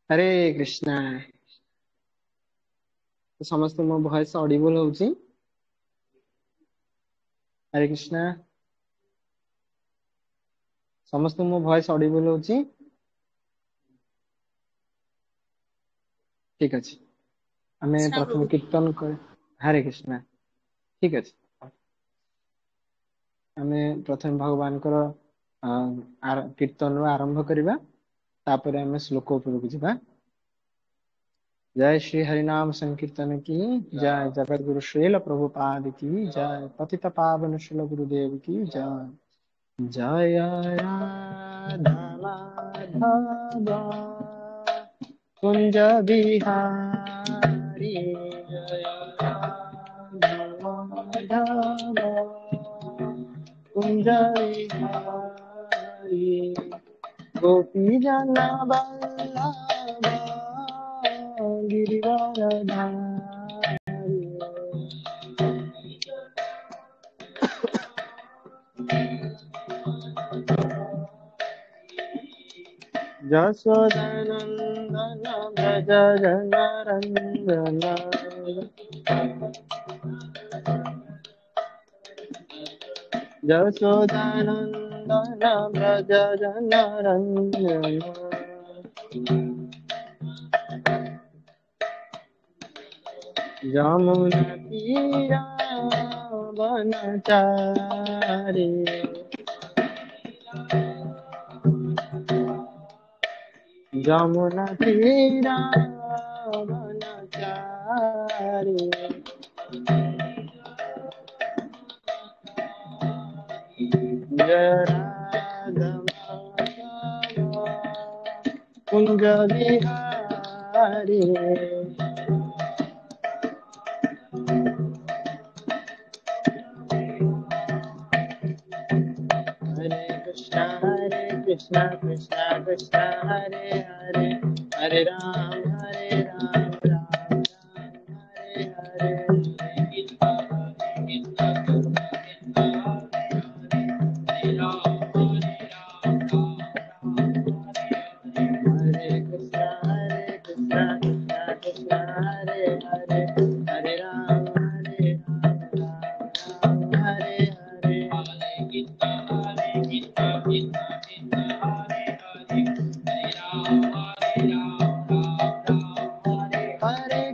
हरे कृष्णा। तो समस्त मो वॉइस ऑडिबल होउची? हरे कृष्णा, समस्त मो वॉइस ऑडिबल होउची? ठीक अछि, हमें कृष्णा प्रथम प्रभु कीर्तन कर। हरे कृष्णा, ठीक अछि। हमें प्रथम भगवान को कीर्तन रो आरंभ करिबा, तापरे हमें श्लोक उपरକୁ ଯିବା। जय श्री हरिनाम संकीर्तन की जय, जगत गुरु श्रील प्रभुपाद की जय, पतित पावन श्रील गुरुदेव की जय। जय राधा माधव कुंज बिहारी, जय राधा माधव कुंज बिहारी, गोपी जन वल्लभ गिरिवरधारी। जसोदानंदन व्रज जनरंजन, जसोदानंदन व्रज जनरंजन, यमुना तीरा वनचारी, यमुना तीरा वनचारी, जय राधा माधव कुंज बिहारी। हरे कृष्णा कृष्णा कृष्णा हरे हरे, हरे राम राम राम हरे हरे। हरे कृष्णा कृष्णा कृष्णा हरे हरे, हरे राम राम हरे हरे। हरे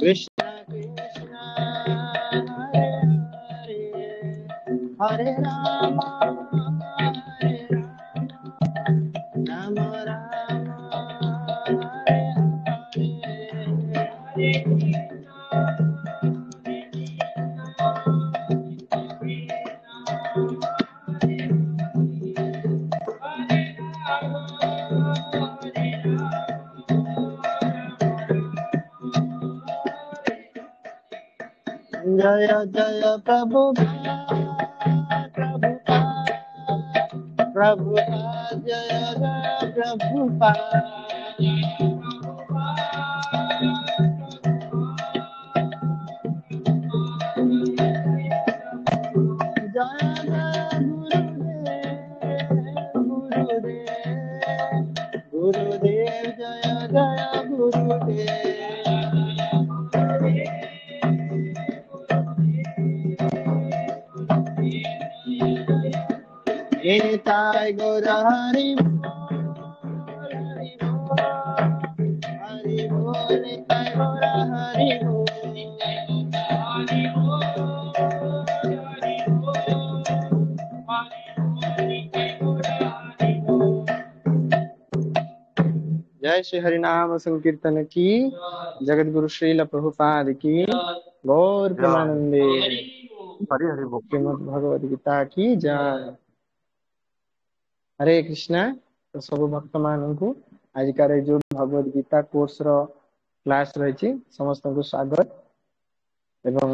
कृष्णा कृष्णा कृष्णा हरे हरे, हरे राम राम राम हरे हरे। जय जय प्रभु प्रभुपाद, जय जय प्रभुपाद। जय जय गुरुदेव, गुरुदेव जय जय गुरुदेव। निताय गौर हरि हरि बोल, निताय गौर हरि बोल। जय श्री हरिनाम संकीर्तन की, जगत गुरु श्रील प्रभुपाद की गौर प्रेमानंदे, हरि हरि बोल। श्रीमद् भगवद गीता की जय। हरे कृष्णा। तो सब भक्त मानू आजिकार जो भगवद गीता कोर्स रो क्लास रही समस्त को स्वागत। एवं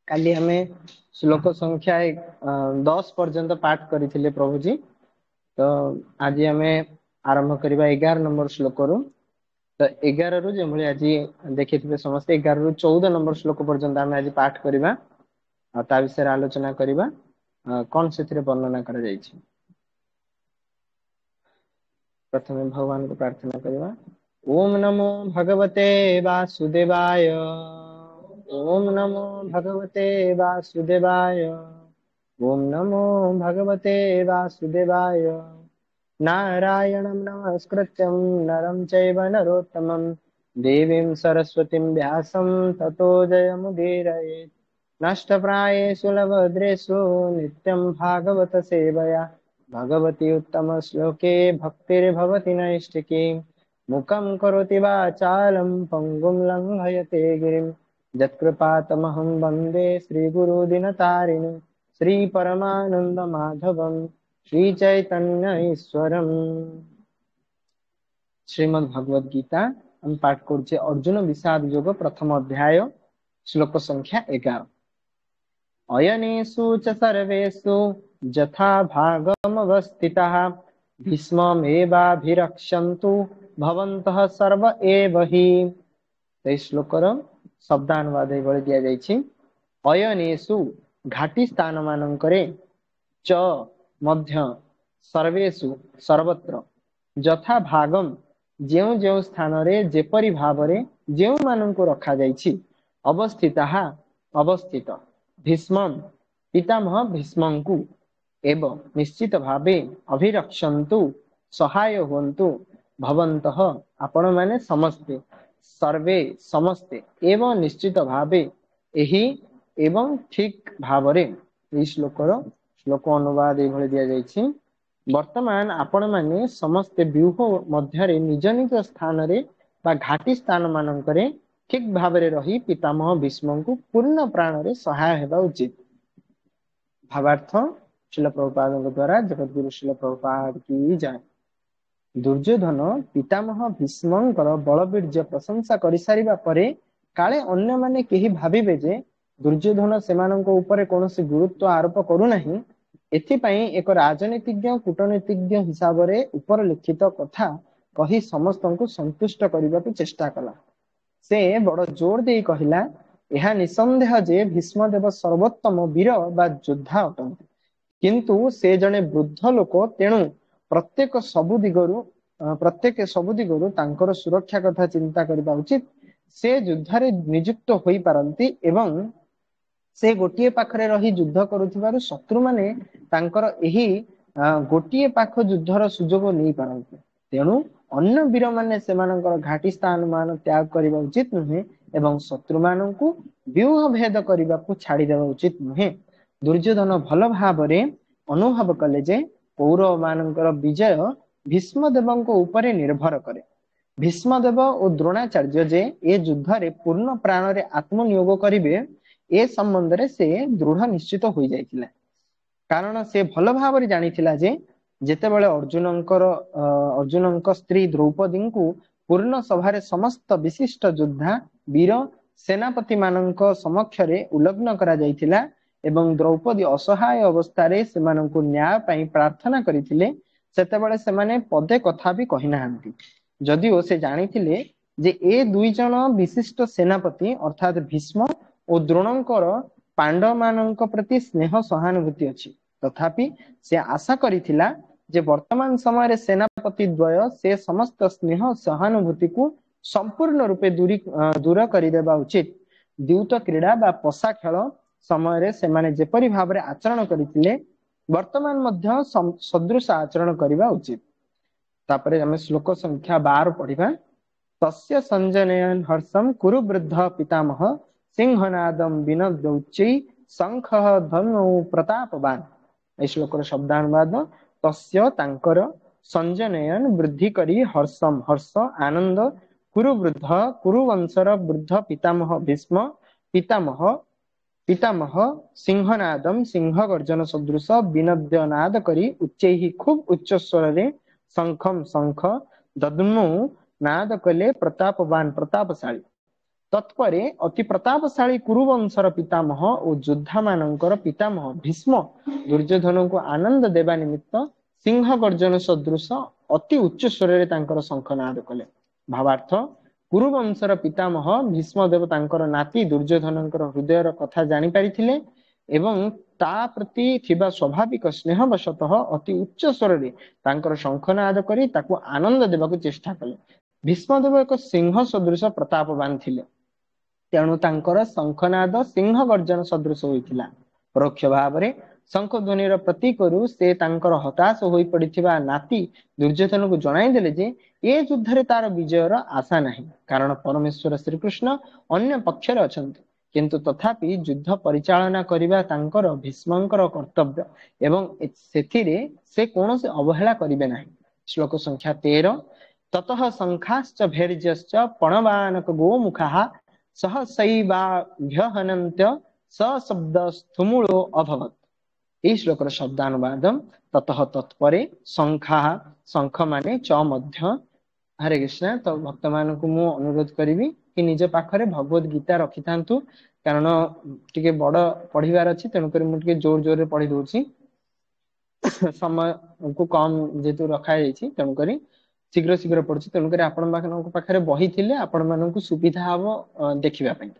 काली हमें श्लोक संख्या 10 पर्यंत पाठ करथिले प्रभुजी। तो आज हमें आरंभ करबा 11 नंबर श्लोक रु। तो 11 रु जे आज देखिथिबे समस्त 11 रु 14 नंबर श्लोक पर्यंत हमें आज पाठ करबा आ ता विषय आलोचना करबा। कौन से वर्णना करा जायछि। प्रथमे भगवान को प्रार्थना करवा। ओम नमो भगवते वासुदेवाय। ओम नमो भगवते वासुदेवाय। ओम नमो भगवते वासुदेवाय। नारायणं नमस्कृत्यं नरं चैव नरोत्तमं देवीं सरस्वतीं व्यासं ततो जयमुदीरयेत्। नष्टप्रायेषु लभद्रेषु नित्यं भागवत सेवया भगवती उत्तम श्लोके भक्तिर्भवति नैष्टिकी। मुखं करोति वाचालं पङ्गुं लङ्घयते गिरिं यत्कृपातमहं वन्दे श्रीगुरुदिनतारिणि श्रीपरमानन्दमाधवं श्री चैतन्य ईश्वरम। श्रीमद् भगवद गीता हम पाठ करछे अर्जुन विषाद योग प्रथम अध्याय श्लोक संख्या 11। अयनेषु च सर्वेषु यथा भागमवस्थिताः भीष्ममेवाभिरक्षन्तु भवन्तः सर्व एव हि। तो श्लोकर शब्दानुवाद एभଳି दिया जायछि। अयनेषु घाटी स्थान मानंकरे च मध्य सर्वेषु सर्वत्र यथा भागम जेउ जेउ स्थान रे जेपरि भावरे जेउ मानंको रखा जायछि अवस्थिताः अवस्थित भीष्मं पितामह भीष्मंकु एवं निश्चित भावे अभिरक्षन्तु सहाय हुंतु भवन्तः आपण माने समस्ते सर्वे समस्ते एवं निश्चित भावे एही एवं ठीक भावरे। श्लोक अनुवाद एभଳି दिया जायछि। वर्तमान आपण माने समस्ते व्यूह मध्यरे निज निज स्थान रे बा घाटी स्थान मानकरे ठीक भावरे रही पितामह भीष्मंकु पूर्ण प्राण रे सहाय हेबा उचित। भावार्थ श्रील प्रभुपाद द्वारा जगतगुरु श्रील प्रभुपाद की जय। दुर्योधन पितामह भीष्मंकर बलबीर्य प्रशंसा करि सारिबा परे काले अन्य माने केही भाबिबे जे दुर्योधन सेमानंको ऊपर कोनोसी गुरुत्व आरोप करू नाही। एथिपाई एक राजनीतिज्ञ कूटनीतिज्ञ हिसाब रे ऊपर लिखित कथा कही समस्तंकु संतुष्ट करबाकू चेष्टा कला। से बड़ जोर दे कहिला एहा निसंदेह जे भीष्मदेव सर्वोत्तम वीर बा योद्धा अटंती, किंतु से जने वृद्ध लोक तेणु प्रत्येक सबु दिगरु तांकर सुरक्षा कथा चिंता करबा उचित। से युद्धरे नियुक्त होई पारंती एवं से गोटिए पाखरे रही युद्ध करुथिबारु शत्रु माने तांकर एही गोटिए पाख युद्धर सुजोग नहीं पारंती। तेणु अन्य वीर माने सेमानकर घाटी स्थान मान त्याग करबा उचित नुहे एवं शत्रु मानंकु व्यूह भेद करबाकू छाड़ी देबा उचित नुहे। दुर्योधन भल भावरे अनुभव कले जे कौरव मानकर विजय भीष्मदेवंको उपरे निर्भर करे। भीष्मदेव और द्रोणाचार्य जे ए युद्धरे पूर्ण प्राण रे आत्मनियोग करिवे ए संबंध रे से दृढ़ निश्चित हो जाइतिला। कारण से भल भावरे जानिथिला जे जेतेबेले अर्जुनंक स्त्री द्रौपदी को पूर्ण सभारे समस्त विशिष्ट योद्धा वीर सेनापति मानक समक्ष रे उल्लग्न करा जाइतिला एवं द्रौपदी असहाय अवस्था रे सेमानंकु न्याय पई प्रार्थना करिथिले। सेतेबेले सेमाने पदे कथा भी कहि नाहंती, जदिओ से जानिथिले जे ए दुई जन विशिष्ट सेनापति अर्थात भीष्म और द्रोणंकर पांडव मानक प्रति स्नेह सहानुभूति अछि। तथापि से आशा करिथिला जे वर्तमान समय सेनापति द्वय से समस्त स्नेह सहानुभूति को संपूर्ण रूपे दूर करिदेबा उचित। द्यूत क्रीड़ा बा पशा खेल समय से माने जेपरि भावरे आचरण करिथिले वर्तमान मध्य सदृश आचरण करिबा उचित। तापरे हमें श्लोक संख्या 12 पढ़िबा। तस्य संजनयन हर्षम कुरु वृद्ध पितामह सिंहनादम विनद्यौच्चै शंखः धनु प्रतापवान। ए श्लोकर शब्दानुवाद तस्य तांकर संजनयन वृद्धि करी हर्षम हर्ष आनंद कुरु वृद्ध कुरु वंशर वृद्ध पितामह भीष्म पितामह सिंहनादम सिंह गर्जन सदृश विनद्य नाद करी उच्चैहि खूब उच्च स्वर रे शंखम शंख दद्मु नाद कले प्रतापवान प्रतापशाली। तत्परे अति प्रतापशाली कुरुवंशर पितामह और योद्धा मानकर पितामह भीष्म दुर्योधन को आनंद देवा निमित्त सिंह गर्जन सदृश अति उच्च स्वर रे तांकर शंखनाद कले। भावार्थ कुरुवंशर पितामह भीष्मदेव तांकर नाती दुर्योधनकर हृदयर कथा जानि पारिथिले एवं ତା ପ୍ରତି ଥିବା ସ୍ୱାଭାବିକ ସ୍ନେହ ବଶତଃ ଅତି ଉଚ୍ଚ ସ୍ୱରରେ ତାଙ୍କର ଶଙ୍ଖନାଦ କରି ତାକୁ ଆନନ୍ଦ ଦେବାକୁ ଚେଷ୍ଟା କଲେ। ଭୀଷ୍ମଦେବ ଏକ ସିଂହ ସଦୃଶ ପ୍ରତାପବାନ ଥିଲେ, ତେଣୁ ତାଙ୍କର ଶଙ୍ଖନାଦ ସିଂହ ଗର୍ଜନ ସଦୃଶ ହୋଇଥିଲା। ପରୋକ୍ଷ ଭାବରେ ଶଙ୍ଖ ଧ୍ୱନିର ପ୍ରତୀକରୁ ସେ ତାଙ୍କର ହତାଶ ହୋଇ ପଡିଥିବା ନାତି ଦୁର୍ଯ୍ୟୋଧନକୁ ଜଣାଇଦେଲେ ଯେ ଏ ଯୁଦ୍ଧରେ ତାର ବିଜୟର ଆଶା ନାହିଁ, କାରଣ ପରମେଶ୍ୱର ଶ୍ରୀକୃଷ୍ଣ ଅନ୍ୟ ପକ୍ଷରେ ଅଛନ୍ତି। କିନ୍ତୁ ତଥାପି ଯୁଦ୍ଧ ପରିଚାଳନା କରିବା ତାଙ୍କର ଭୀଷ୍ମଙ୍କର କର୍ତ୍ତବ୍ୟ ଏବଂ ସେଥିରେ ସେ କୌଣସି ଅବହେଳା କରିବେ ନାହିଁ। ଶ୍ଲୋକ ସଂଖ୍ୟା 13। ତତଃ ଶଙ୍ଖାଶ୍ଚ ଭୈର୍ଯ୍ୟଶ୍ଚ ପଣବାନକ ଗୋମୁଖାଃ ସହସୈବାଭ୍ୟହନନ୍ତ୍ୟ ସଶବ୍ଦସ୍ତୁମୂଳୋ ଅଭବତ୍। এই ଶ୍ଲୋକର ଶବ୍ଦାନୁବାଦ ତତଃ ତତ୍ପରେ ଶଙ୍ଖା, ଶଙ୍ଖ ମାନେ ଚ ମଧ୍ୟ। ହରେ କୃଷ୍ଣ। ତ ଭକ୍ତମାନଙ୍କୁ ମୁଁ ଅନୁରୋଧ କରିବି କି ନିଜ ପାଖରେ ଭଗବତ ଗୀତା ରଖିଥାନ୍ତୁ, କାରଣ ଟିକେ ବଡ ପଢିବାର ଅଛି, ତେଣୁକରି ମୁଁ ଟିକେ ଜୋର ଜୋରରେ ପଢି ଦଉଛି। ସମୟକୁ କମ ଯେହେତୁ ରଖାଯାଇଛି, ତେଣୁକରି ଶୀଘ୍ର ଶୀଘ୍ର ପଡୁଛି, ତେଣୁକରି ଆପଣମାନଙ୍କ ପାଖରେ ବହି ଥିଲେ ଆପଣ ମାନଙ୍କୁ ସୁବିଧା ହବ ଦେଖିବା ପାଇଁ।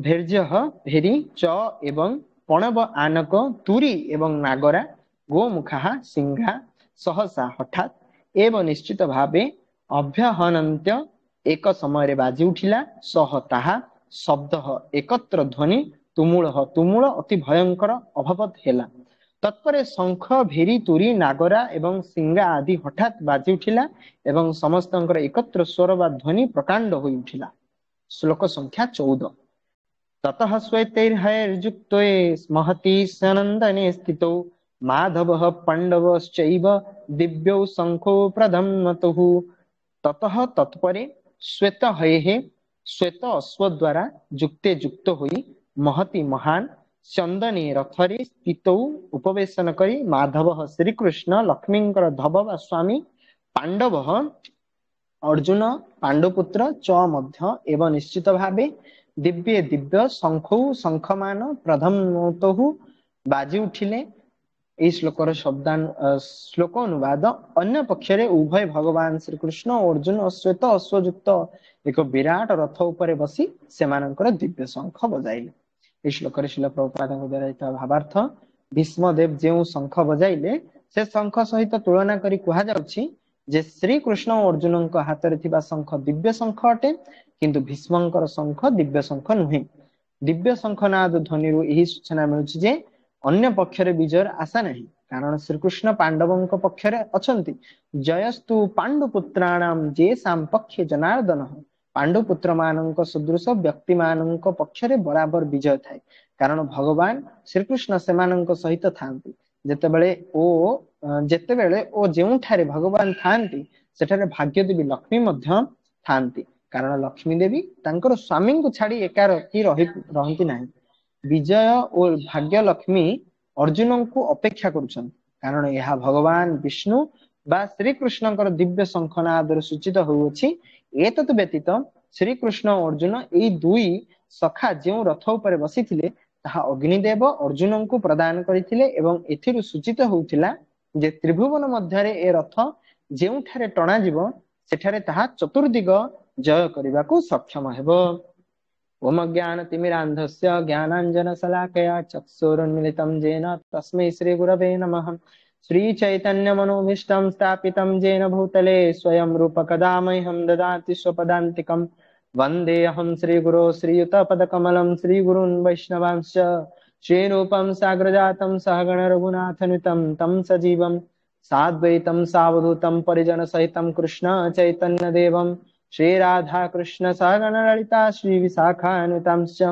ଭୈର୍ଯ୍ୟ ଭେରି ଚ ଏବଂ ପଣବ ଆନକ ତୁରୀ ଏବଂ ନାଗରା ଗୋମୁଖା ସିଂହା ସହସା ହଠାତ୍ ଏବଂ ନିଶ୍ଚିତ ଭାବେ ଅଭ୍ୟହନନ୍ତ୍ୟ ଏକ ସମୟରେ ବାଜି ଉଠିଲା, ସହ ତାହା ଶବ୍ଦ ଏକତ୍ର ଧ୍ୱନି ତୁମୁଳ ତୁମୁଳ ଅତି ଭୟଙ୍କର ଅଭବତ ହେଲା। ତତ୍ପରେ ଶଙ୍ଖ ଭେରି ତୁରୀ ନାଗରା ଏବଂ ସିଂହା ଆଦି ହଠାତ୍ ବାଜି ଉଠିଲା ଏବଂ ସମସ୍ତଙ୍କର ଏକତ୍ର ସ୍ୱର ବା ଧ୍ୱନି ପ୍ରକାଣ୍ଡ ହୋଇ ଉଠିଲା। ଶ୍ଲୋକ ସଂଖ୍ୟା 14। ततः श्वेतैर्हयैर्युक्ते महती सनन्दने स्थितौ माधवः पाण्डवश्चैव दिव्यौ शङ्खौ प्रधमतुः। ततः तत्परे श्वेत हयेः श्वेत अश्व द्वारा युक्ते युक्त होई महती महान चंदनी रथरे स्थितौ उपवेशन करी माधव श्रीकृष्ण लक्ष्मींकर धव वा स्वामी पांडव अर्जुन पांडुपुत्र च मध्य एवं निश्चित भावे दिव्य दिव्य शंखौ शंखमान प्रथमतु बाजी उठिले। এই শ্লোকର ଶ୍ଲୋକ ଅନୁବାଦ ଅନ୍ୟ ପକ୍ଷରେ ଉଭୟ ଭଗବାନ ଶ୍ରୀକୃଷ୍ଣ ଓ ଅର୍ଜୁନ ଅଶ୍ୱେତ ଅଶ୍ୱଯୁକ୍ତ ଏକ ବିରାଟ ରଥ ଉପରେ ବସି ସେମାନଙ୍କର ଦିବ୍ୟ ଶଙ୍ଖ ବଜାଇଲେ। এই ଶ୍ଲୋକରେ ଶ୍ରୀଲ ପ୍ରଭୁପାଦଙ୍କ ଦ୍ୱାରା ହେଇଥିବା ଭାବାର୍ଥ, ଭୀଷ୍ମଦେବ ଯେଉଁ ଶଙ୍ଖ ବଜାଇଲେ ସେ ଶଙ୍ଖ ସହିତ ତୁଳନା କରି କୁହାଯାଉଛି ଯେ ଶ୍ରୀକୃଷ୍ଣ ଓ ଅର୍ଜୁନଙ୍କ ହାତରେ ଥିବା ଶଙ୍ଖ ଦିବ୍ୟ ଶଙ୍ଖ ଅଟେ, କିନ୍ତୁ ଭୀଷ୍ମଙ୍କର ଶଙ୍ଖ ଦିବ୍ୟ ଶଙ୍ଖ ନୁହେଁ। ଦିବ୍ୟ ଶଙ୍ଖନାଦ ଧ୍ୱନିରୁ ଏହି ସୂଚନା ମିଳୁଛି ଯେ ଅନ୍ୟ ପକ୍ଷରେ ବିଜୟର ଆଶା ନାହିଁ, କାରଣ ଶ୍ରୀକୃଷ୍ଣ ପାଣ୍ଡବଙ୍କ ପକ୍ଷରେ ଅଛନ୍ତି। ଜୟସ୍ତୁ ପାଣ୍ଡୁପୁତ୍ରାଣାମ୍ ଯେଷାଂ ପକ୍ଷେ ଜନାର୍ଦ୍ଦନ। ପାଣ୍ଡୁପୁତ୍ର ମାନଙ୍କ ସଦୃଶ ବ୍ୟକ୍ତି ମାନଙ୍କ ପକ୍ଷରେ ବରାବର ବିଜୟ ଥାଏ, କାରଣ ଭଗବାନ ଶ୍ରୀକୃଷ୍ଣ ସେମାନଙ୍କ ସହିତ ଥାନ୍ତି। ଯେତେବେଳେ ଓ ଯେଉଁଠାରେ ଭଗବାନ ଥାନ୍ତି ସେଠାରେ ଭାଗ୍ୟଦେବୀ ଲକ୍ଷ୍ମୀ ମଧ୍ୟ ଥାନ୍ତି, କାରଣ ଲକ୍ଷ୍ମୀ ଦେବୀ ତାଙ୍କର ସ୍ୱାମୀଙ୍କୁ ଛାଡି ଏକା ରହନ୍ତି ନାହିଁ। ବିଜୟ ଓ ଭାଗ୍ୟ ଲକ୍ଷ୍ମୀ ଅର୍ଜୁନଙ୍କୁ ଅପେକ୍ଷା କରୁଛନ୍ତି, କାରଣ ଏହା ଭଗବାନ ବିଷ୍ଣୁ ବା ଶ୍ରୀକୃଷ୍ଣଙ୍କର ଦିବ୍ୟ ଶଙ୍ଖନାଦରେ ସୂଚିତ ହୋଇଅଛି। ଏତତ୍ ବ୍ୟତୀତ ଶ୍ରୀକୃଷ୍ଣ ଓ ଅର୍ଜୁନ ଏଇ ଦୁଇ ସଖା ଯେଉଁ ରଥ ଉପରେ ବସିଥିଲେ ତାହା ଅଗ୍ନିଦେବ ଅର୍ଜୁନଙ୍କୁ ପ୍ରଦାନ କରିଥିଲେ ଏବଂ ଏଥିରୁ ସୂଚିତ ହେଉଥିଲା ଯେ ତ୍ରିଭୁବନ ମଧ୍ୟରେ ଏ ରଥ ଯେଉଁଠାରେ ଟଣାଯିବ ସେଠାରେ ତାହା ଚତୁର୍ଦିଗ ଜୟ କରିବାକୁ ସକ୍ଷମ ହେବ। ओम ज्ञानतिमिरान्धस्य ज्ञानाञ्जनशलाकया चक्षुरुन्मिलितं येन तस्मै श्रीगुरवे नमः। श्रीचैतन्यमनोभीष्टं स्थापितं येन भूतले स्वयं रूपकदा मह्यं ददाति स्वपदान्तिकं। वन्देऽहं श्रीगुरो श्रीयुतपदकमलं श्रीगुरून् वैष्णवांश्च श्रीरूपं साग्रजातं सहगण रघुनाथनुतं तं सजीवं साद्वैतं सावधूतं परिजनसहितं कृष्ण चैतन्यदेवं श्री राधा कृष्ण सहगण ललिता श्री विशाखान्वितांश्च।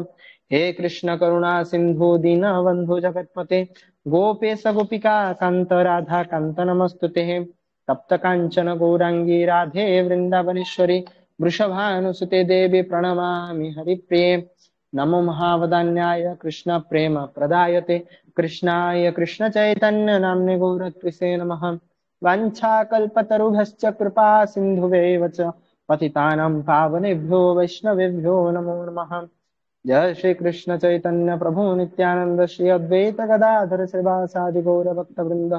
हे कृष्ण करुणा सिंधु दीनबन्धु जगत्पते गोपेश गोपिका कान्त राधा कान्त नमस्तुते। तप्त काञ्चन गौरांगी राधे वृन्दावनेश्वरी वृषभानुसुते देवी प्रणमामि हरिप्रिये। नमो महावदान्याय कृष्ण प्रेम प्रदायते कृष्णाय कृष्ण चैतन्य नाम्ने गौरत्विषे नमः। वाञ्छाकल्पतरुभ्यश्च कृपा सिन्धुवेव च पतितानां पावनेभ्यो वैष्णवेभ्यो नमो नमः। जय श्री कृष्ण चैतन्य प्रभु नित्यानंद श्री अद्वैत गदाधर श्रीवासादि गौर भक्त वृंद।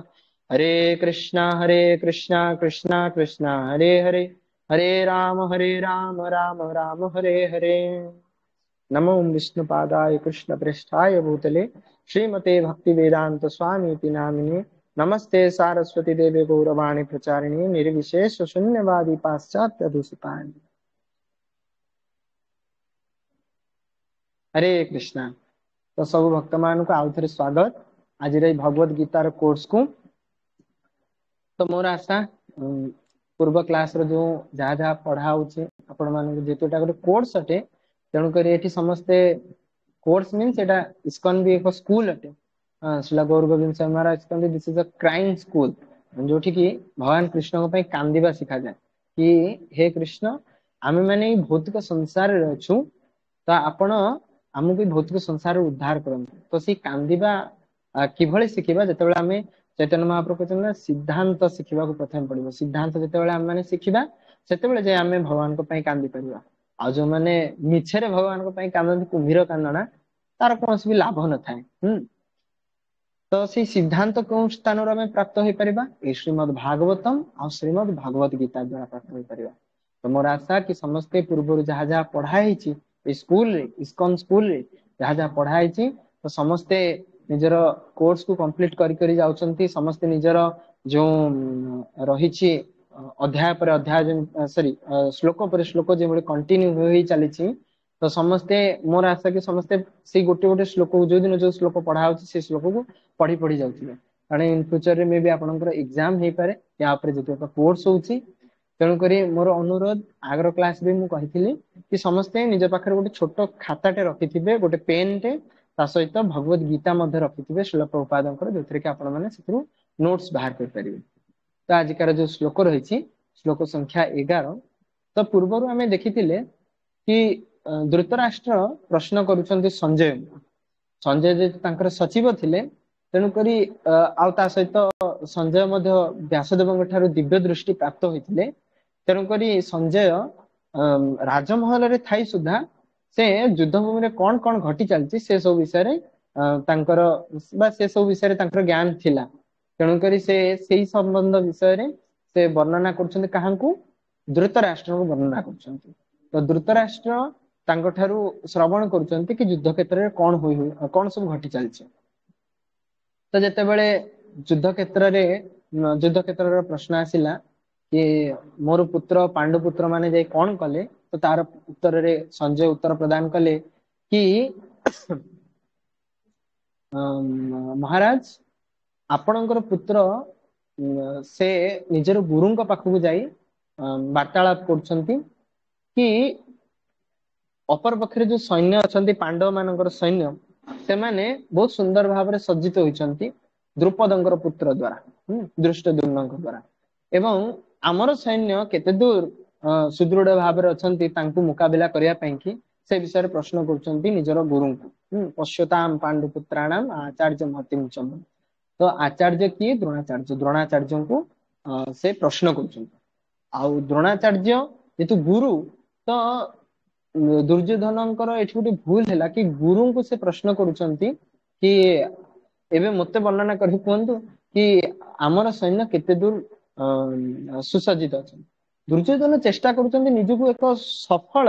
हरे कृष्णा कृष्णा कृष्णा हरे हरे, हरे राम राम राम हरे हरे। नमो विष्णुपादाय कृष्णप्रेष्ठाय भूतले श्रीमते भक्तिवेदांत स्वामी इति नामिने नमस्ते सारस्वती देवे गौरवाणी प्रचारिणे निर्विशेष शून्यवादी पाश्चात्य दूषितानि। हरे कृष्णा। तो सब भक्त मान को आउ थे स्वागत आज भगवद गीतार कोर्स को। तो मोर आशा पूर्व क्लास रो जो जहाँ जहाँ पढ़ा आपण मान जेतु गोटे कोर्स अटे तेणुक ये समस्ते कोर्स मीन्स एटा इस्कॉन भी एक स्कूल अटे। श्रीला गौर गोविंद स्वामी महाराज कहते this is a crime school जो कि भगवान कृष्ण को कांदिबा शिखा जाए कि हे कृष्ण आमे माने भौतिक संसार रे अछु तो आपण आमको भौतिक संसार उद्धार करते तो सी कांदिबा किभଳି शिखिबा जेतेबेले आमे चैतन्य महाप्रभु कहते सिद्धांत शिखिबा को प्रथम पड़िबो। सिद्धांत जेतेबेले आमे माने शिखिबा सेतेबेले जे आमे भगवान को पई कांदी परिबा। आ जो माने मिछरे भगवान को पई कांदन कुम्भीर कांदना तार कौन भी लाभ न थाए। तो सी सिद्धांत कौन स्थान रे आमे प्राप्त होई परिबा ए श्रीमद् भागवतम और श्रीमद् भगवत गीता द्वारा प्राप्त होई परिबा। तो मोर आशा कि समस्ते पूर्व जहाँ जहाँ पढ़ाई स्कूल रे इस्कॉन स्कूल रे जहाँ जहाँ पढ़ाई तो समस्ते निजर कोर्स को कंप्लीट करी जाउछंती। समस्ते निजर जो रही अध्याय पर अध्याय सॉरी श्लोक पर श्लोक जो कंटिन्यू हो चली तो समस्ते मोर आशा कि समस्ते से गोटे गोटे श्लोक जो दिन जो श्लोक पढ़ा से श्लोक को पढ़ी पढ़ी जाउथिले कारण इन फ्यूचर में भी आपनकर एग्जाम हे पारे या पर जेतो कोर्स होउची। तेणुक मोर अनुरोध आगर क्लास भी मुझे कही कि समस्ते निज पाखे गोटे छोट खाताटे रखिथे गोटे पेन टे सहित भगवत गीता रखिथे शिल प्रभुपादंकर जो कि आपण मैंने नोट्स बाहर कर। तो आजिकार जो श्लोक रही श्लोक संख्या 11 तो पूर्वर आम देखी कि धृतराष्ट्र प्रश्न करुँच संजय संजय जो सचिव थे तेणुक आ सहित संजय व्यासदेव दिव्य दृष्टि प्राप्त होते तेणुक संजय राजमहल रे थाई सुधा से युद्धभूमि रे कौन कौन घटी चलती से सब विषय से सब विषय ज्ञान थिला। तेणुक से संबंध विषय से वर्णना कर धृतराष्ट्र को वर्णना कर। तो धृतराष्ट्र ठारू श्रवण कर युद्ध क्षेत्र में कौन हुई कौन सब घटी चलती। तो जिते बड़े युद्ध क्षेत्र प्रश्न आसिला कि मोर पुत्र पांडुपुत्र माने जाई कौन कले तो तार उत्तर रे संजय उत्तर प्रदान कले कि महाराज आपणकर पुत्र से निजर गुरु पाखक जाई वार्तालाप करछंती कि अपर पक्षरे जो सैन्य अच्छा पांडव मानकर सैन्य से माने बहुत सुंदर भाव में सज्जित होइछंती द्रुपदंकर पुत्र द्वारा दृष्टद्युम्न द्वारा एवं आमर सैन्य केते दूर सुदृढ़ भाव में अच्छा मुकाबिला करने से विषय प्रश्न कर निजर गुरु को पश्यताम पांडुपुत्राणाम आचार्य महतिम चम। तो आचार्य किए द्रोणाचार्य द्रोणाचार्य को से प्रश्न कर द्रोणाचार्य जेतु गुरु तो दुर्योधन एठी गोटे भूल है कि गुरु को से प्रश्न करुचंती कि एबे मते वर्णना करि कहंतु कि आमर सैन्य केते दूर सुसज्जित अच्छा। दुर्योधन चेष्टा करुचंती निजको एक सफल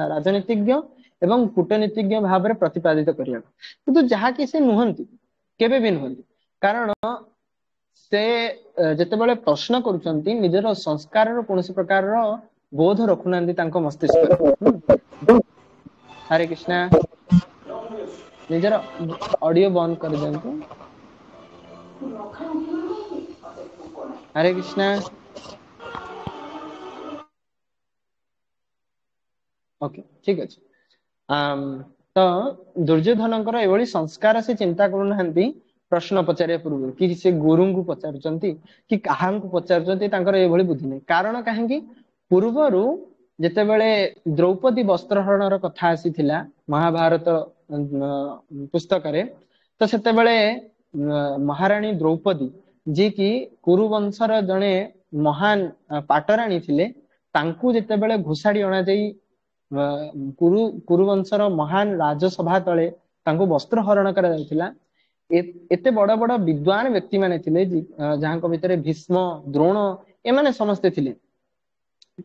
राजनीतिज्ञ एवं कूटनीतिज्ञ भाव में प्रतिपादित करिया किंतु जहा कि से नुहंती केबे भी नुहंती कारण से जेतेबेले प्रश्न करुचंती निजर संस्कार कौन प्रकार बोध रखुना मस्तिष्क। हरे कृष्णा निजर ऑडियो बंद कर दिंतु। हरे कृष्णा ओके ठीक अच्छे। तो दुर्योधन एभली संस्कार से चिंता करूना प्रश्न पचारे पूर्व कि से गुरु को पचारुचंती कि कहा पचारुचंती बुद्धि नहीं कारण कहीं पूर्वर जेतेबेले द्रौपदी वस्त्रहरण कथा आसीथिला महाभारत पुस्तक रे तो सेतेबेले महारानी द्रौपदी जी की कुरुवंशर जड़े महान पाटराणी थिले तांकू जेतेबेले घोषाड़ी अणा जाई कुरुवंशर महान राजसभा तले तांकू वस्त्र हरण करा जायतिला एते बड़ बड़ विद्वान व्यक्ति माने थिले जहां भितर भीष्म द्रोण एमाने समस्ते थिले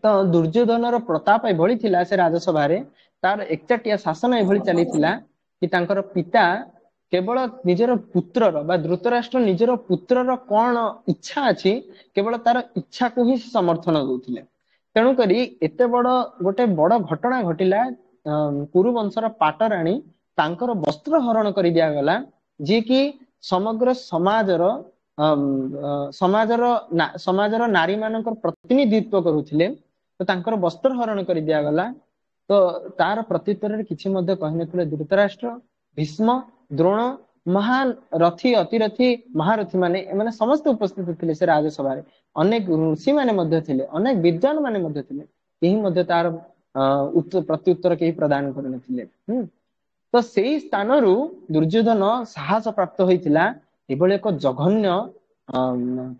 ତ ଦୁର୍ଯ୍ୟୋଧନର ପ୍ରତାପ ଏଭଳି ଥିଲା ସେ ରାଜସଭାରେ, ତାର ଏକଚାଟିଆ ଶାସନ ଏଭଳି ଚାଲିଥିଲା କି ତାଙ୍କର ପିତା କେବଳ ନିଜର ପୁତ୍ରର ବା ଧୃତରାଷ୍ଟ୍ର ନିଜର ପୁତ୍ରର କଣ ଇଚ୍ଛା ଅଛି କେବଳ ତାର ଇଚ୍ଛାକୁ ହିଁ ସମର୍ଥନ ଦଉଥିଲେ। ତେଣୁକରି ଏତେ ଗୋଟେ ବଡ ଘଟଣା ଘଟିଲା, କୁରୁ ବଂଶର ପାଟରାଣୀ ତାଙ୍କର ବସ୍ତ୍ର ହରଣ କରି ଦିଆଗଲା, ଯିଏକି ସମଗ୍ର ସମାଜର ନାରୀ ମାନଙ୍କର ପ୍ରତିନିଧିତ୍ୱ କରୁଥିଲେ। ତ ତାଙ୍କର ବସ୍ତ୍ର ହରଣ କରି ଦିଆଗଲା। ତ ତାର ପ୍ରତ୍ୟୁତ୍ତରରେ କିଛି ମଧ୍ୟ କହିନଥିଲେ ଧୃତରାଷ୍ଟ୍ର, ଭୀଷ୍ମ, ଦ୍ରୋଣ, ମହାନ ରଥୀ ଅତିରଥୀ ମହାରଥୀ ମାନେ, ଏମାନେ ସମସ୍ତେ ଉପସ୍ଥିତ ଥିଲେ ସେ ରାଜସଭାରେ। ଅନେକ ଋଷି ମାନେ ମଧ୍ୟ ଥିଲେ, ଅନେକ ବିଦ୍ୱାନ ମାନେ ମଧ୍ୟ ଥିଲେ, କେହି ମଧ୍ୟ ତାର ପ୍ରତ୍ୟୁତ୍ତର କେହି ପ୍ରଦାନ କରିନଥିଲେ। ତ ସେଇ ସ୍ଥାନରୁ ଦୁର୍ଯ୍ୟୋଧନ ସାହସ ପ୍ରାପ୍ତ ହୋଇଥିଲା ଏଭଳି ଏକ ଜଘନ୍ୟ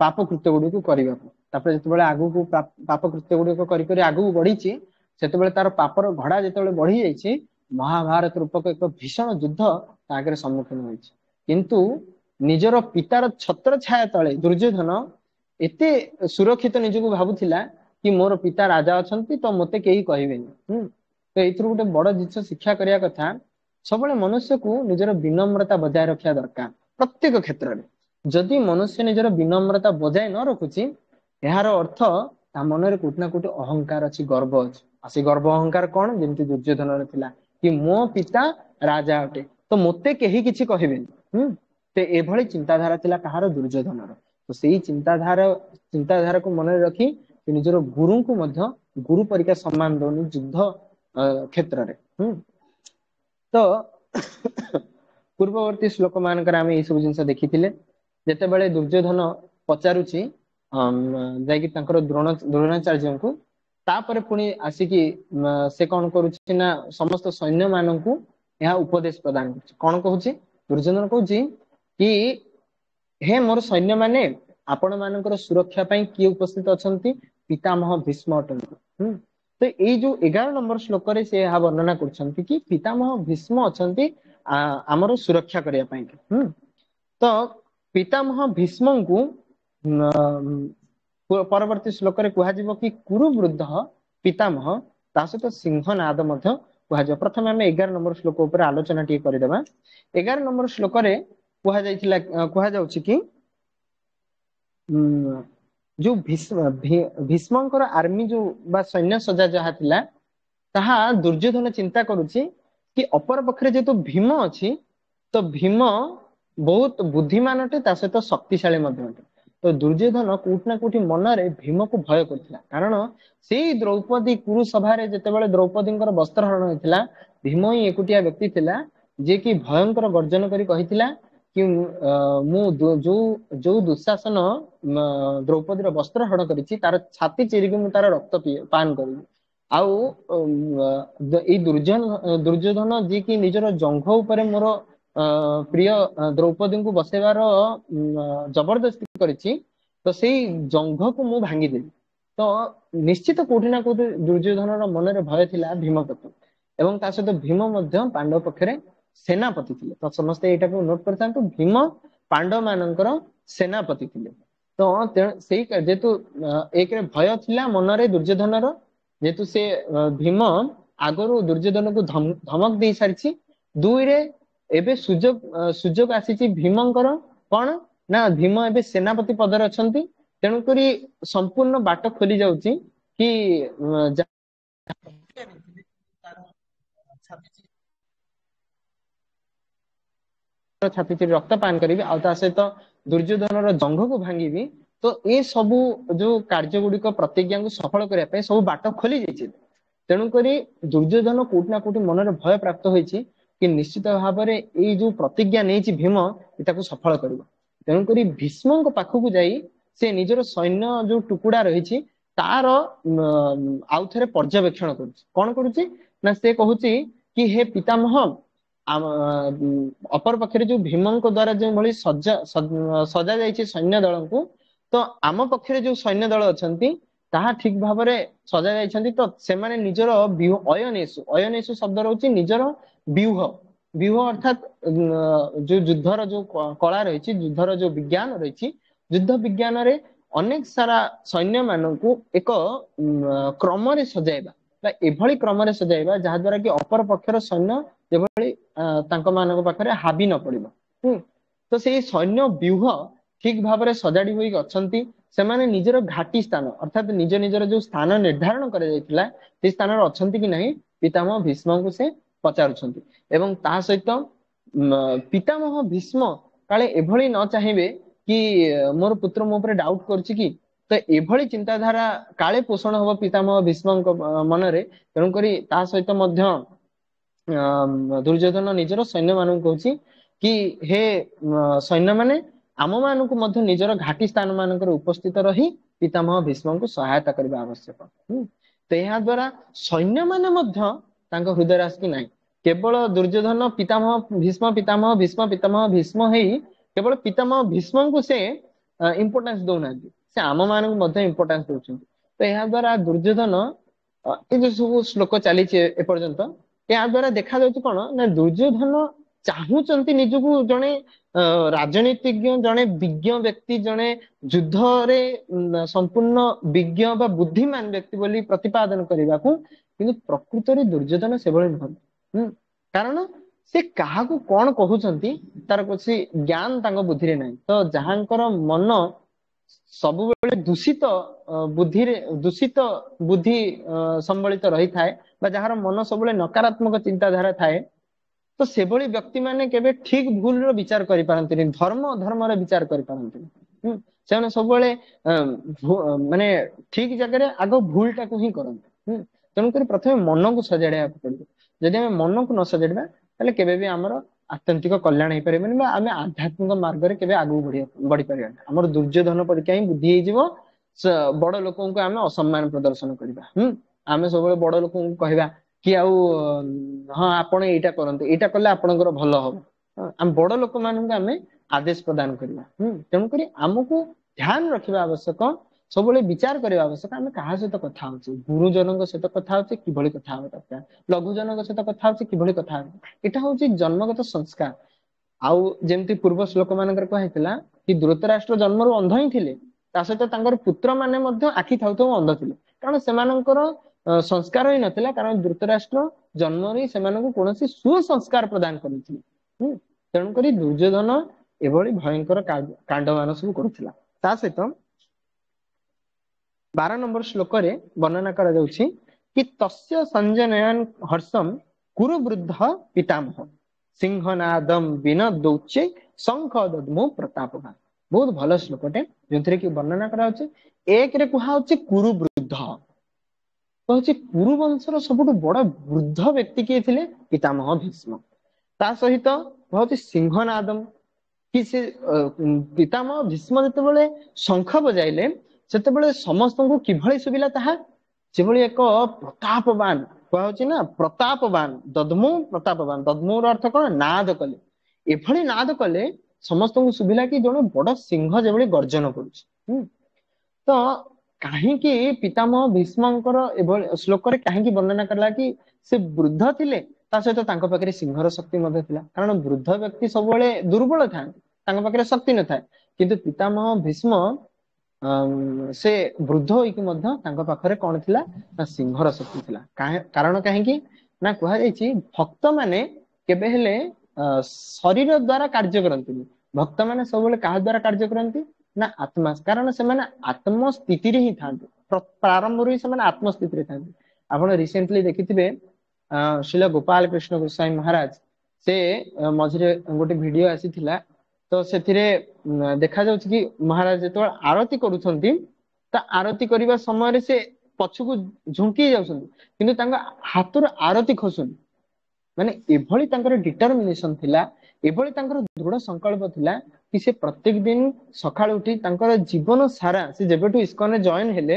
ପାପ କୃତ୍ୟ ଗୁଡିକୁ କରିବାକୁ। ତାପରେ ଯେତେବେଳେ ଆଗକୁ ପାପ କୃତ୍ୟ ଗୁଡିକ କରି କରି ଆଗକୁ ବଢିଛି, ସେତେବେଳେ ତାର ପାପର ଘୋଡା ଯେତେବେଳେ ବଢି ଯାଇଛି, ମହାଭାରତ ରୂପକ ଏକ ଭୀଷଣ ଯୁଦ୍ଧ ତା ଆଗରେ ସମ୍ମୁଖୀନ ହୋଇଛି। କିନ୍ତୁ ନିଜର ପିତାର ଛତ୍ର ଛାୟା ତଳେ ଦୁର୍ଯ୍ୟୋଧନ ଏତେ ସୁରକ୍ଷିତ ନିଜକୁ ଭାବୁଥିଲା କି ମୋର ପିତା ରାଜା ଅଛନ୍ତି, ତ ମତେ କେହି କହିବେନି। ତ ଏଇଥିରୁ ଗୋଟେ ବଡ ଜିନିଷ ଶିକ୍ଷା କରିବା କଥା, ସବୁବେଳେ ମନୁଷ୍ୟକୁ ନିଜର ବିନମ୍ରତା ବଜାୟ ରଖିବା ଦରକାର ପ୍ରତ୍ୟେକ କ୍ଷେତ୍ରରେ। ଯଦି ମନୁଷ୍ୟ ନିଜର ବିନମ୍ରତା ବଜାୟ ନ ରଖୁଛି, ଏହାର ଅର୍ଥ ତା ମନରେ କୋଉଠି ନା କୋଉଠି ଅହଙ୍କାର ଅଛି, ଗର୍ବ ଅଛି। ଆଉ ସେ ଗର୍ବ ଅହଙ୍କାର କଣ? ଯେମିତି ଦୁର୍ଯ୍ୟୋଧନର ଥିଲା କି ମୋ ପିତା ରାଜା ଅଟେ, ତ ମତେ କେହି କିଛି କହିବେନି। ତ ଏଭଳି ଚିନ୍ତାଧାରା ଥିଲା କାହାର? ଦୁର୍ଯ୍ୟୋଧନର। ତ ସେଇ ଚିନ୍ତାଧାରାକୁ ମନରେ ରଖି ସେ ନିଜର ଗୁରୁଙ୍କୁ ମଧ୍ୟ ଗୁରୁ ପରିକା ସମ୍ମାନ ଦଉନି ଯୁଦ୍ଧ କ୍ଷେତ୍ରରେ। ତ ପୂର୍ବବର୍ତ୍ତୀ ଶ୍ଲୋକ ମାନଙ୍କରେ ଆମେ ଏଇ ସବୁ ଜିନିଷ ଦେଖିଥିଲେ। ଯେତେବେଳେ ଦୁର୍ଯ୍ୟୋଧନ ପଚାରୁଛି ଯାଇକି ତାଙ୍କର ଦ୍ରୋଣାଚାର୍ଯ୍ୟଙ୍କୁ, ତାପରେ ପୁଣି ଆସିକି ସେ କଣ କରୁଛି ନା ସମସ୍ତ ସୈନ୍ୟ ମାନଙ୍କୁ ଏହା ଉପଦେଶ ପ୍ରଦାନ କରୁଛି। କଣ କହୁଛି? ଦୁର୍ଯ୍ୟୋଧନ କହୁଛି କି ହେ ମୋର ସୈନ୍ୟ ମାନେ, ଆପଣ ମାନଙ୍କର ସୁରକ୍ଷା ପାଇଁ କିଏ ଉପସ୍ଥିତ ଅଛନ୍ତି? ପିତାମହ ଭୀଷ୍ମ ଅଟନ୍ତି। ତ ଏଇ ଯୋଉ 11 ନମ୍ବର ଶ୍ଲୋକରେ ସେ ଏହା ବର୍ଣ୍ଣନା କରୁଛନ୍ତି କି ପିତାମହ ଭୀଷ୍ମ ଅଛନ୍ତି ଆମର ସୁରକ୍ଷା କରିବା ପାଇଁ। ତ ପିତାମହ ଭୀଷ୍ମଙ୍କୁ ପରବର୍ତ୍ତୀ ଶ୍ଲୋକରେ କୁହାଯିବ କି କୁରୁ ବୃଦ୍ଧ ପିତାମହ, ତା ସହିତ ସିଂହନାଦ ମଧ୍ୟ କୁହାଯିବ। ପ୍ରଥମେ ଆମେ 11 ନମ୍ବର ଶ୍ଲୋକ ଉପରେ ଆଲୋଚନା ଟିକେ କରିଦେବା। 11 ନମ୍ବର ଶ୍ଲୋକରେ କୁହାଯାଉଛି କି ଯୋଉ ଭୀଷ୍ମଙ୍କର ଆର୍ମି ଯୋଉ ବା ସୈନ୍ୟ ସଜା ଯାହା ଥିଲା, ତାହା ଦୁର୍ଯ୍ୟୋଧନ ଚିନ୍ତା କରୁଛି କି ଅପର ପକ୍ଷରେ ଯେହେତୁ ଭୀମ ଅଛି, ତ ଭୀମ ବହୁତ ବୁଦ୍ଧିମାନ ଅଟେ, ତା ସହିତ ଶକ୍ତିଶାଳୀ ମଧ୍ୟ ଅଟେ। ତ ଦୁର୍ଯ୍ୟୋଧନ କୋଉଠି ନା କୋଉଠି ମନରେ ଭୀମକୁ ଭୟ କରୁଥିଲା, କାରଣ ସେଇ ଦ୍ରୌପଦୀ କୁରୁ ସଭାରେ ଯେତେବେଳେ ଦ୍ରୌପଦୀଙ୍କର ବସ୍ତ୍ର ହରଣ ହୋଇଥିଲା, ଭୀମ ହିଁ ଏକୁଟିଆ ବ୍ୟକ୍ତି ଥିଲା ଯିଏକି ଭୟଙ୍କର ଗର୍ଜନ କରି କହିଥିଲା କି ମୁଁ ଯୋଉ ଦୁଃଶାସନ ଦ୍ରୌପଦୀର ବସ୍ତ୍ର ହରଣ କରିଛି, ତାର ଛାତି ଚିରିକି ମୁଁ ତାର ରକ୍ତ ପାନ କରିବି। ଆଉ ଏଇ ଦୁର୍ଯ୍ୟୋଧନ ଯିଏକି ନିଜର ଜଙ୍ଘ ଉପରେ ମୋର ପ୍ରିୟ ଦ୍ରୌପଦୀଙ୍କୁ ବସେଇବାର ଜବରଦସ୍ତି କରିଛି, ତ ସେଇ ଜଙ୍ଘକୁ ମୁଁ ଭାଙ୍ଗିଦେବି। ତ ନିଶ୍ଚିତ କୋଉଠି ନା କୋଉଠି ଦୁର୍ଯ୍ୟୋଧନର ମନରେ ଭୟ ଥିଲା ଭୀମ ପ୍ରତି, ଏବଂ ତା ସହିତ ଭୀମ ମଧ୍ୟ ପାଣ୍ଡବ ପକ୍ଷରେ ସେନାପତି ଥିଲେ। ତ ସମସ୍ତେ ଏଇଟାକୁ ନୋଟ କରିଥାନ୍ତୁ, ଭୀମ ପାଣ୍ଡବ ମାନଙ୍କର ସେନାପତି ଥିଲେ। ତ ସେଇ ଯେହେତୁ ଏକରେ ଭୟ ଥିଲା ମନରେ ଦୁର୍ଯ୍ୟୋଧନର, ଯେହେତୁ ସେ ଭୀମ ଆଗରୁ ଦୁର୍ଯ୍ୟୋଧନକୁ ଧମକ ଦେଇ ସାରିଛି। ଦୁଇରେ ଏବେ ସୁଯୋଗ ଆସିଛି ଭୀମଙ୍କର, କଣ ନା ଭୀମ ଏବେ ସେନାପତି ପଦରେ ଅଛନ୍ତି। ତେଣୁକରି ସମ୍ପୂର୍ଣ୍ଣ ବାଟ ଖୋଲି ଯାଉଛି କି ଛାତି ଚିରି ରକ୍ତ ପାନ କରିବି, ଆଉ ତା ସହିତ ଦୁର୍ଯ୍ୟୋଧନର ଜଙ୍ଘକୁ ଭାଙ୍ଗିବି। ତ ଏ ସବୁ ଯୋଉ କାର୍ଯ୍ୟ ଗୁଡିକ ପ୍ରତିଜ୍ଞାକୁ ସଫଳ କରିବା ପାଇଁ ସବୁ ବାଟ ଖୋଲି ଯାଇଛି। ତେଣୁକରି ଦୁର୍ଯ୍ୟୋଧନ କୋଉଠି ନା କୋଉଠି ମନରେ ଭୟ ପ୍ରାପ୍ତ ହୋଇଛି କି ନିଶ୍ଚିତ ଭାବରେ ଏଇ ଯୋଉ ପ୍ରତିଜ୍ଞା ନେଇଛି ଭୀମ, ଏଟାକୁ ସଫଳ କରିବ। ତେଣୁକରି ଭୀଷ୍ମଙ୍କ ପାଖକୁ ଯାଇ ସେ ନିଜର ସୈନ୍ୟ ଯୋଉ ଟୁକୁଡା ରହିଛି ତାର ଆଉଥରେ ପର୍ଯ୍ୟବେକ୍ଷଣ କରୁଛି। କଣ କରୁଛି ନା ସେ କହୁଛି କି ହେ ପିତାମହ, ଅପର ପକ୍ଷରେ ଯୋଉ ଭୀମଙ୍କ ଦ୍ଵାରା ଯେଉଁଭଳି ସଜା ଯାଇଛି ସୈନ୍ୟ ଦଳଙ୍କୁ, ତ ଆମ ପକ୍ଷରେ ଯୋଉ ସୈନ୍ୟ ଦଳ ଅଛନ୍ତି ତାହା ଠିକ ଭାବରେ ସଜା ଯାଇଛନ୍ତି। ତ ସେମାନେ ନିଜର ଅୟନେଷୁ ଶବ୍ଦ ରହୁଛି ନିଜର ବ୍ୟୁହ ଅର୍ଥାତ ଯୋଉ ଯୁଦ୍ଧର ଯୋଉ କଳା ରହିଛି, ଯୁଦ୍ଧର ଯୋଉ ବିଜ୍ଞାନ ରହିଛି, ଯୁଦ୍ଧ ବିଜ୍ଞାନରେ ଅନେକ ସାରା ସୈନ୍ୟ ମାନଙ୍କୁ ଏକ କ୍ରମରେ ସଜାଇବା ବା ଏଭଳି କ୍ରମରେ ସଜାଇବା ଯାହା ଦ୍ୱାରା କି ଅପର ପକ୍ଷର ସୈନ୍ୟ ଯେଭଳି ତାଙ୍କ ମାନଙ୍କ ପାଖରେ ହାବି ନ ପଡିବ। ତ ସେଇ ସୈନ୍ୟ ବ୍ୟୁହ ଠିକ ଭାବରେ ସଜାଡି ହୋଇକି ଅଛନ୍ତି। ସେମାନେ ନିଜର ଘାଟି ସ୍ଥାନ ଅର୍ଥାତ ନିଜ ନିଜର ଯୋଉ ସ୍ଥାନ ନିର୍ଦ୍ଧାରଣ କରାଯାଇଥିଲା ସେଇ ସ୍ଥାନରେ ଅଛନ୍ତି କି ନାହିଁ ପିତାମହ ଭୀଷ୍ମଙ୍କୁ ସେ ପଚାରୁଛନ୍ତି। ଏବଂ ତା ସହିତ ପିତାମହ ଭୀଷ୍ମ କାଳେ ଏଭଳି ନ ଚାହିଁବେ କି ମୋର ପୁତ୍ର ମୋ ଉପରେ ଡାଉଟ କରୁଛି କି, ତ ଏଭଳି ଚିନ୍ତାଧାରା କାଳେ ପୋଷଣ ହବ ପିତାମହ ଭୀଷ୍ମଙ୍କ ମନରେ। ତେଣୁକରି ତା ସହିତ ମଧ୍ୟ ଦୁର୍ଯ୍ୟୋଧନ ନିଜର ସୈନ୍ୟ ମାନଙ୍କୁ କହୁଛି କି ହେ ସୈନ୍ୟ ମାନେ ଆମ ମାନଙ୍କୁ ମଧ୍ୟ ନିଜର ଘାଟି ସ୍ଥାନ ମାନଙ୍କରେ ଉପସ୍ଥିତ ରହି ପିତାମହ ଭୀଷ୍ମଙ୍କୁ ସହାୟତା କରିବା ଆବଶ୍ୟକ। ତ ଏହା ଦ୍ଵାରା ସୈନ୍ୟମାନେ ମଧ୍ୟ ତାଙ୍କ ହୃଦୟରେ ଆସିକି ନାହିଁ କେବଳ ଦୁର୍ଯ୍ୟୋଧନ ପିତାମହ ଭୀଷ୍ମ ପିତାମହ ଭୀଷ୍ମ ପିତାମହ ଭୀଷ୍ମ ହେଇ କେବଳ ପିତାମହ ଭୀଷ୍ମଙ୍କୁ ସେ ଇମ୍ପୋର୍ଟାନ୍ସ ଦଉନାହାନ୍ତି, ସେ ଆମ ମାନଙ୍କୁ ମଧ୍ୟ ଇମ୍ପୋର୍ଟାନ୍ସ ଦଉଛନ୍ତି। ତ ଏହା ଦ୍ଵାରା ଦୁର୍ଯ୍ୟୋଧନ ଏ ଯୋଉ ସବୁ ଶ୍ଲୋକ ଚାଲିଛି ଏପର୍ଯ୍ୟନ୍ତ, ଏହା ଦ୍ଵାରା ଦେଖାଯାଉଛି କଣ ନା ଦୁର୍ଯ୍ୟୋଧନ ଚାହୁଁଛନ୍ତି ନିଜକୁ ଜଣେ ରାଜନୀତିଜ୍ଞ, ଜଣେ ବିଜ୍ଞ ବ୍ୟକ୍ତି, ଜଣେ ଯୁଦ୍ଧରେ ସମ୍ପୂର୍ଣ୍ଣ ବିଜ୍ଞ ବା ବୁଦ୍ଧିମାନ ବ୍ୟକ୍ତି ବୋଲି ପ୍ରତିପାଦନ କରିବାକୁ, କିନ୍ତୁ ପ୍ରକୃତରେ ଦୁର୍ଯ୍ୟୋଧନ ସେଭଳି ନୁହନ୍ତି। କାରଣ ସେ କାହାକୁ କଣ କହୁଛନ୍ତି ତାର କିଛି ଜ୍ଞାନ ତାଙ୍କ ବୁଦ୍ଧିରେ ନାହିଁ। ତ ଯାହାଙ୍କର ମନ ସବୁବେଳେ ଦୂଷିତ ବୁଦ୍ଧି ସମ୍ବଳିତ ରହିଥାଏ ବା ଯାହାର ମନ ସବୁବେଳେ ନକାରାତ୍ମକ ଚିନ୍ତାଧାରା ଥାଏ, ତ ସେଭଳି ବ୍ୟକ୍ତି ମାନେ କେବେ ଠିକ ଭୁଲର ବିଚାର କରିପାରନ୍ତିନି, ଧର୍ମ ଅଧର୍ମର ବିଚାର କରିପାରନ୍ତିନି। ସେମାନେ ସବୁବେଳେ ମାନେ ଠିକ ଜାଗାରେ ଆଗ ଭୁଲଟାକୁ ହିଁ କରନ୍ତି। ତେଣୁକରି ପ୍ରଥମେ ମନକୁ ସଜାଡିବାକୁ ପଡିବ। ଯଦି ଆମେ ମନକୁ ନ ସଜାଡିବା ତାହେଲେ କେବେ ବି ଆମର ଆତ୍ୟନ୍ତିକ କଲ୍ୟାଣ ହେଇପାରିବନି ବା ଆମେ ଆଧ୍ୟାତ୍ମିକ ମାର୍ଗରେ କେବେ ଆଗକୁ ବଢିପାରିବାନି। ଆମର ଦୁର୍ଯ୍ୟୋଧନ ପରୀକ୍ଷା ହିଁ ବୁଦ୍ଧି ହେଇଯିବ। ବଡ ଲୋକଙ୍କୁ ଆମେ ଅସମ୍ମାନ ପ୍ରଦର୍ଶନ କରିବା। ଆମେ ସବୁବେଳେ ବଡ ଲୋକଙ୍କୁ କହିବା କି ଆଉ ହଁ ଆପଣ ଏଇଟା କରନ୍ତୁ, ଏଇଟା କଲେ ଆପଣଙ୍କର ଭଲ ହବ। ଆମେ ବଡ ଲୋକମାନଙ୍କୁ ଆମେ ଆଦେଶ ପ୍ରଦାନ କରିବା। ତେଣୁକରି ଆମକୁ ଧ୍ୟାନ ରଖିବା ଆବଶ୍ୟକ, ସବୁବେଳେ ବିଚାର କରିବା ଆବଶ୍ୟକ ଆମେ କାହା ସହିତ କଥା ହଉଛେ। ଗୁରୁଜନଙ୍କ ସହିତ କଥା ହଉଛେ କିଭଳି କଥା ହବା ଦରକାର, ଲଘୁଜନଙ୍କ ସହିତ କଥା ହଉଛେ କିଭଳି କଥା ହବା। ଏଇଟା ହଉଛି ଜନ୍ମଗତ ସଂସ୍କାର। ଆଉ ଯେମିତି ପୂର୍ବ ଶ୍ଲୋକ ମାନଙ୍କରେ କୁହାଯାଇଥିଲା କି ଧୃତରାଷ୍ଟ୍ର ଜନ୍ମରୁ ଅନ୍ଧ ହିଁ ଥିଲେ, ତା ସହିତ ତାଙ୍କର ପୁତ୍ର ମାନେ ମଧ୍ୟ ଆଖି ଥାଉ ଥାଉ ଅନ୍ଧ ଥିଲେ। କାରଣ ସେମାନଙ୍କର ସଂସ୍କାର ହିଁ ନଥିଲା, କାରଣ ଧୃତରାଷ୍ଟ୍ର ଜନ୍ମରୁ ହିଁ ସେମାନଙ୍କୁ କୌଣସି ସୁସଂସ୍କାର ପ୍ରଦାନ କରିଥିଲେ। ତେଣୁକରି ଦୁର୍ଯ୍ୟୋଧନ ଏଭଳି ଭୟଙ୍କର କାଣ୍ଡ ମାନ ସବୁ କରୁଥିଲା। ତା ସହିତ 12 ନମ୍ବର ଶ୍ଲୋକରେ ବର୍ଣ୍ଣନା କରାଯାଉଛି କି ତସ୍ୟ ସଞ୍ଜନୟନ ହର୍ଷମ କୁରୁ ବୃଦ୍ଧ ପିତାମହ ସିଂହନାଦମ ବିନଦୌଚେ ଶଙ୍ଖ ଦଦ୍ମୁ ପ୍ରତାପବାନ। ବହୁତ ଭଲ ଶ୍ଲୋକଟେ, ଯୋଉଥିରେ କି ବର୍ଣ୍ଣନା କରାଯାଉଛି ଏକରେ କୁହାଯାଉଛି କୁରୁ ବୃଦ୍ଧ, କହୁଛି କୁରୁ ବଂଶର ସବୁଠୁ ବଡ ବୃଦ୍ଧ ବ୍ୟକ୍ତି କିଏ ଥିଲେ? ପିତାମହ ଭୀଷ୍ମ। ତା ସହିତ କୁହାଯାଉଛି ସିଂହନାଦମ, କି ସେ ପିତାମହ ଭୀଷ୍ମ ଯେତେବେଳେ ଶଙ୍ଖ ବଜାଇଲେ ସେତେବେଳେ ସମସ୍ତଙ୍କୁ କିଭଳି ଶୁଭିଲା ତାହା? ଯେଭଳି ଏକ ପ୍ରତାପବାନ, କୁହାଯାଉଛି ନା ପ୍ରତାପବାନ, ଦଦ୍ମୁ ପ୍ରତାପବାନ। ଦଦ୍ମୁର ଅର୍ଥ କଣ? ନାଦ କଲେ। ଏଭଳି ନାଦ କଲେ ସମସ୍ତଙ୍କୁ ଶୁଭିଲା କି ଜଣେ ବଡ ସିଂହ ଯେଭଳି ଗର୍ଜନ କରୁଛି। ତ କାହିଁକି ପିତାମହ ଭୀଷ୍ମଙ୍କର ଏଭଳି ଶ୍ଲୋକରେ କାହିଁକି ବର୍ଣ୍ଣନା କଲା କି ସେ ବୃଦ୍ଧ ଥିଲେ, ତା ସହିତ ତାଙ୍କ ପାଖରେ ସିଂହର ଶକ୍ତି ମଧ୍ୟ ଥିଲା? କାରଣ ବୃଦ୍ଧ ବ୍ୟକ୍ତି ସବୁବେଳେ ଦୁର୍ବଳ ଥାନ୍ତି, ତାଙ୍କ ପାଖରେ ଶକ୍ତି ନଥାଏ। କିନ୍ତୁ ପିତାମହ ଭୀଷ୍ମ ସେ ବୃଦ୍ଧ ହୋଇକି ମଧ୍ୟ ତାଙ୍କ ପାଖରେ କଣ ଥିଲା ନା ସିଂହର ଶକ୍ତି ଥିଲା। କାରଣ କାହିଁକି ନା କୁହାଯାଇଛି ଭକ୍ତ ମାନେ କେବେ ହେଲେ ଶରୀର ଦ୍ଵାରା କାର୍ଯ୍ୟ କରନ୍ତିନି। ଭକ୍ତ ମାନେ ସବୁବେଳେ କାହା ଦ୍ଵାରା କାର୍ଯ୍ୟ କରନ୍ତି ନା ଆତ୍ମା, କାରଣ ସେମାନେ ଆତ୍ମସ୍ଥିତିରେ ହିଁ ଥାନ୍ତି। ପ୍ରାରମ୍ଭରୁ ହିଁ ସେମାନେ ଆତ୍ମସ୍ଥିତିରେ ଥାନ୍ତି। ଆପଣ ରିସେଣ୍ଟଲି ଦେଖିଥିବେ ଶ୍ରୀଲ ଗୋପାଳ କୃଷ୍ଣ ଗୋସ୍ୱାମୀ ମହାରାଜ, ସେ ମଝିରେ ଗୋଟେ ଭିଡିଓ ଆସିଥିଲା, ତ ସେଥିରେ ଦେଖାଯାଉଛି କି ମହାରାଜ ଯେତେବେଳେ ଆଳତି କରୁଛନ୍ତି, ତା ଆରତି କରିବା ସମୟରେ ସେ ପଛକୁ ଝୁଙ୍କି ଯାଉଛନ୍ତି, କିନ୍ତୁ ତାଙ୍କ ହାତରୁ ଆରତି ଖସୁନି। ମାନେ ଏଭଳି ତାଙ୍କର ଡିଟରମିନେସନ ଥିଲା, ଏଭଳି ତାଙ୍କର ଦୃଢ ସଂକଳ୍ପ ଥିଲା କି ସେ ପ୍ରତ୍ୟେକ ଦିନ ସକାଳୁ ଉଠି ତାଙ୍କର ଜୀବନ ସାରା, ସେ ଯେବେଠୁ ଇସ୍କନରେ ଜଏନ ହେଲେ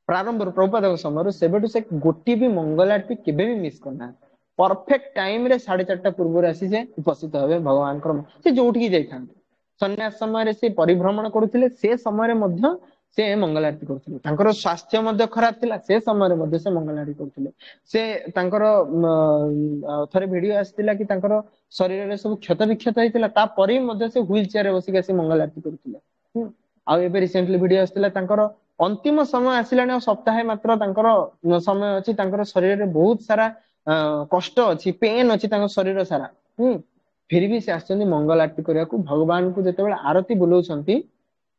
ପ୍ରାରମ୍ଭରୁ ପ୍ରଭୁପାଦଙ୍କ ସମୟରୁ, ସେବେଠୁ ସେ ଗୋଟିଏ ବି ମଙ୍ଗଳ ଆରତି କେବେ ବି ମିସ୍ କରିନାହାନ୍ତି। ପରଫେକ୍ଟ ଟାଇମରେ 4:30 ପୂର୍ବରୁ ଆସି ସେ ଉପସ୍ଥିତ ହେବେ ଭଗବାନଙ୍କର। ସେ ଯୋଉଠିକି ଯାଇଥାନ୍ତି, ସନ୍ନ୍ୟାସ ସମୟରେ ସେ ପରିଭ୍ରମଣ କରୁଥିଲେ, ସେ ସମୟରେ ମଧ୍ୟ ସେ ମଙ୍ଗଳ ଆରତି କରୁଥିଲେ। ତାଙ୍କର ସ୍ୱାସ୍ଥ୍ୟ ମଧ୍ୟ ଖରାପ ଥିଲା, ସେ ସମୟରେ ମଧ୍ୟ ସେ ମଙ୍ଗଳ ଆରତି କରୁଥିଲେ। ସେ ତାଙ୍କର ଥରେ ଭିଡିଓ ଆସିଥିଲା କି ତାଙ୍କର ଶରୀରରେ ସବୁ କ୍ଷତ ବିକ୍ଷତ ହେଇଥିଲା, ତାପରେ ମଧ୍ୟ ସେ ହ୍ୱିଲ ଚେୟାରରେ ବସିକି ଆସି ମଙ୍ଗଳ ଆରତି କରୁଥିଲେ। ଆଉ ଏବେ ରିସେଣ୍ଟଲି ଭିଡିଓ ଆସିଥିଲା ତାଙ୍କର अंतिम समय आसिलानी सप्ताहे मात्र तांकर समय अछि तांकर शरीर रे बहुत सारा कष्ट अछि पेन अछि तांकर शरीर सारा फिर भी से आछन मंगल आरती करिया को भगवान को जेतेबेले आरती बुलाउछंती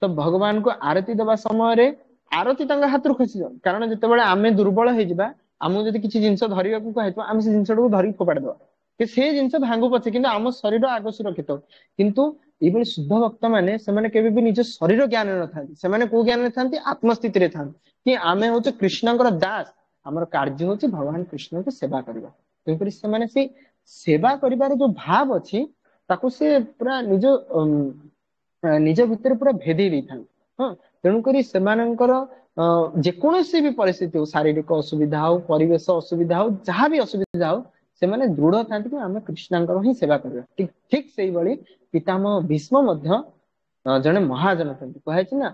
तो भगवान को आरती देबा समय रे आरती तांका हाथ रु खसी जाउ कारण जेतेबेले आमे दुर्बल हे जिबा हमु जदी किछि जिंस धरिया को कहैतो आमे से जिंसडू धरि फोपाड़ दो कि से जिंस भांगु पछे किंतु आम शरीर आगो सुरक्षित किंतु एबे शुद्ध भक्त माने से माने केबे भी निज शरीर ज्ञान न थांती से माने को ज्ञान न थांती आत्मस्थिति रे थांती कि आमे होचे कृष्णଙ୍କର दास हमर कार्य होचे भगवान कृष्ण को सेवा करबा तेकरि से माने से सेवा करिबार जो भाव अछि ताको से पूरा निज निज भितर पूरा भेदी दैथान हां तेणु करी सेमानंकर जेकोसी भी परिस्थिति हो शारीरिक असुविधा हो परिवेश असुविधा हो जहां भी असुविधा हो से माने दृढ़ थांती कि आमे कृष्णଙ୍କର ही सेवा करबा ठीक ठीक सेही बळी पितामह भीष्म मध्य जने महाजन थांती कहैछि ना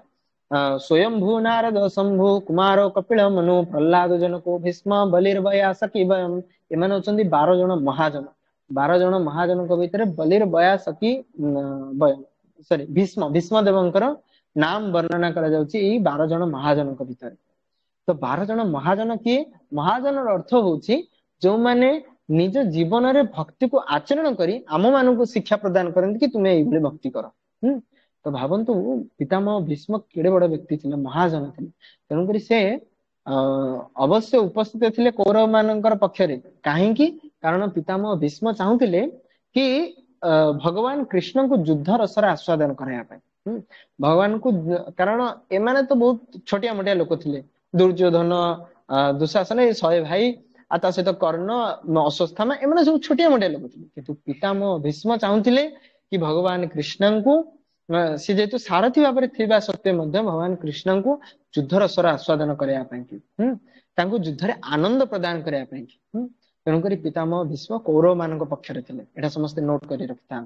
स्वयंभू नारद शंभु कुमार कपिल मनु प्रह्लाद जनको भीष्म बलिर्बया सखी वयम एମାନେ होचंदी 12 जण महाजन 12 जण महाजनଙ୍କ ଭିତରେ बलिर बया सखी वयम सॉरी भीष्म भीष्म देवଙ୍କର नाम वर्णना करा जाउची एई 12 जण महाजनଙ୍କ ଭିତରେ तो 12 जण महाजन किए महाजन अर्थ होची जो माने निज जीवन रे भक्ति को आचरण करी आम मानक शिक्षा प्रदान करନ୍ତି कि तुमे एई भली भक्ति कर तो भावन्तु पितामह भीष्म केड़े बड़ व्यक्ति थिले महाजन थिले तेणु करी से अवश्य उपस्थित थिले कौरव मानकर पक्षरे काहेकि कारण पितामह भीष्म चाहुथिले कि भगवान कृष्ण को युद्ध रसर आस्वादन कराया पाए भगवान को कारण एमाने तो बहुत छोटिया मोटिया लोक थिले दुर्योधन दुशासन ए 100 भाई आता सहित कर्ण अश्वत्थामा एमाने सब छोटिया मोटिया लोक थिले किंतु पितामह भीष्म चाहुथिले कि भगवान कृष्ण को सी जेतु सारथी भाव में सत्वे भगवान कृष्ण को युद्ध रसर आस्वादन करने युद्ध रे आनंद प्रदान करने तेणुक पितामह भीष्म कौरव मान पक्षरे थे समस्ते नोट कर रखि था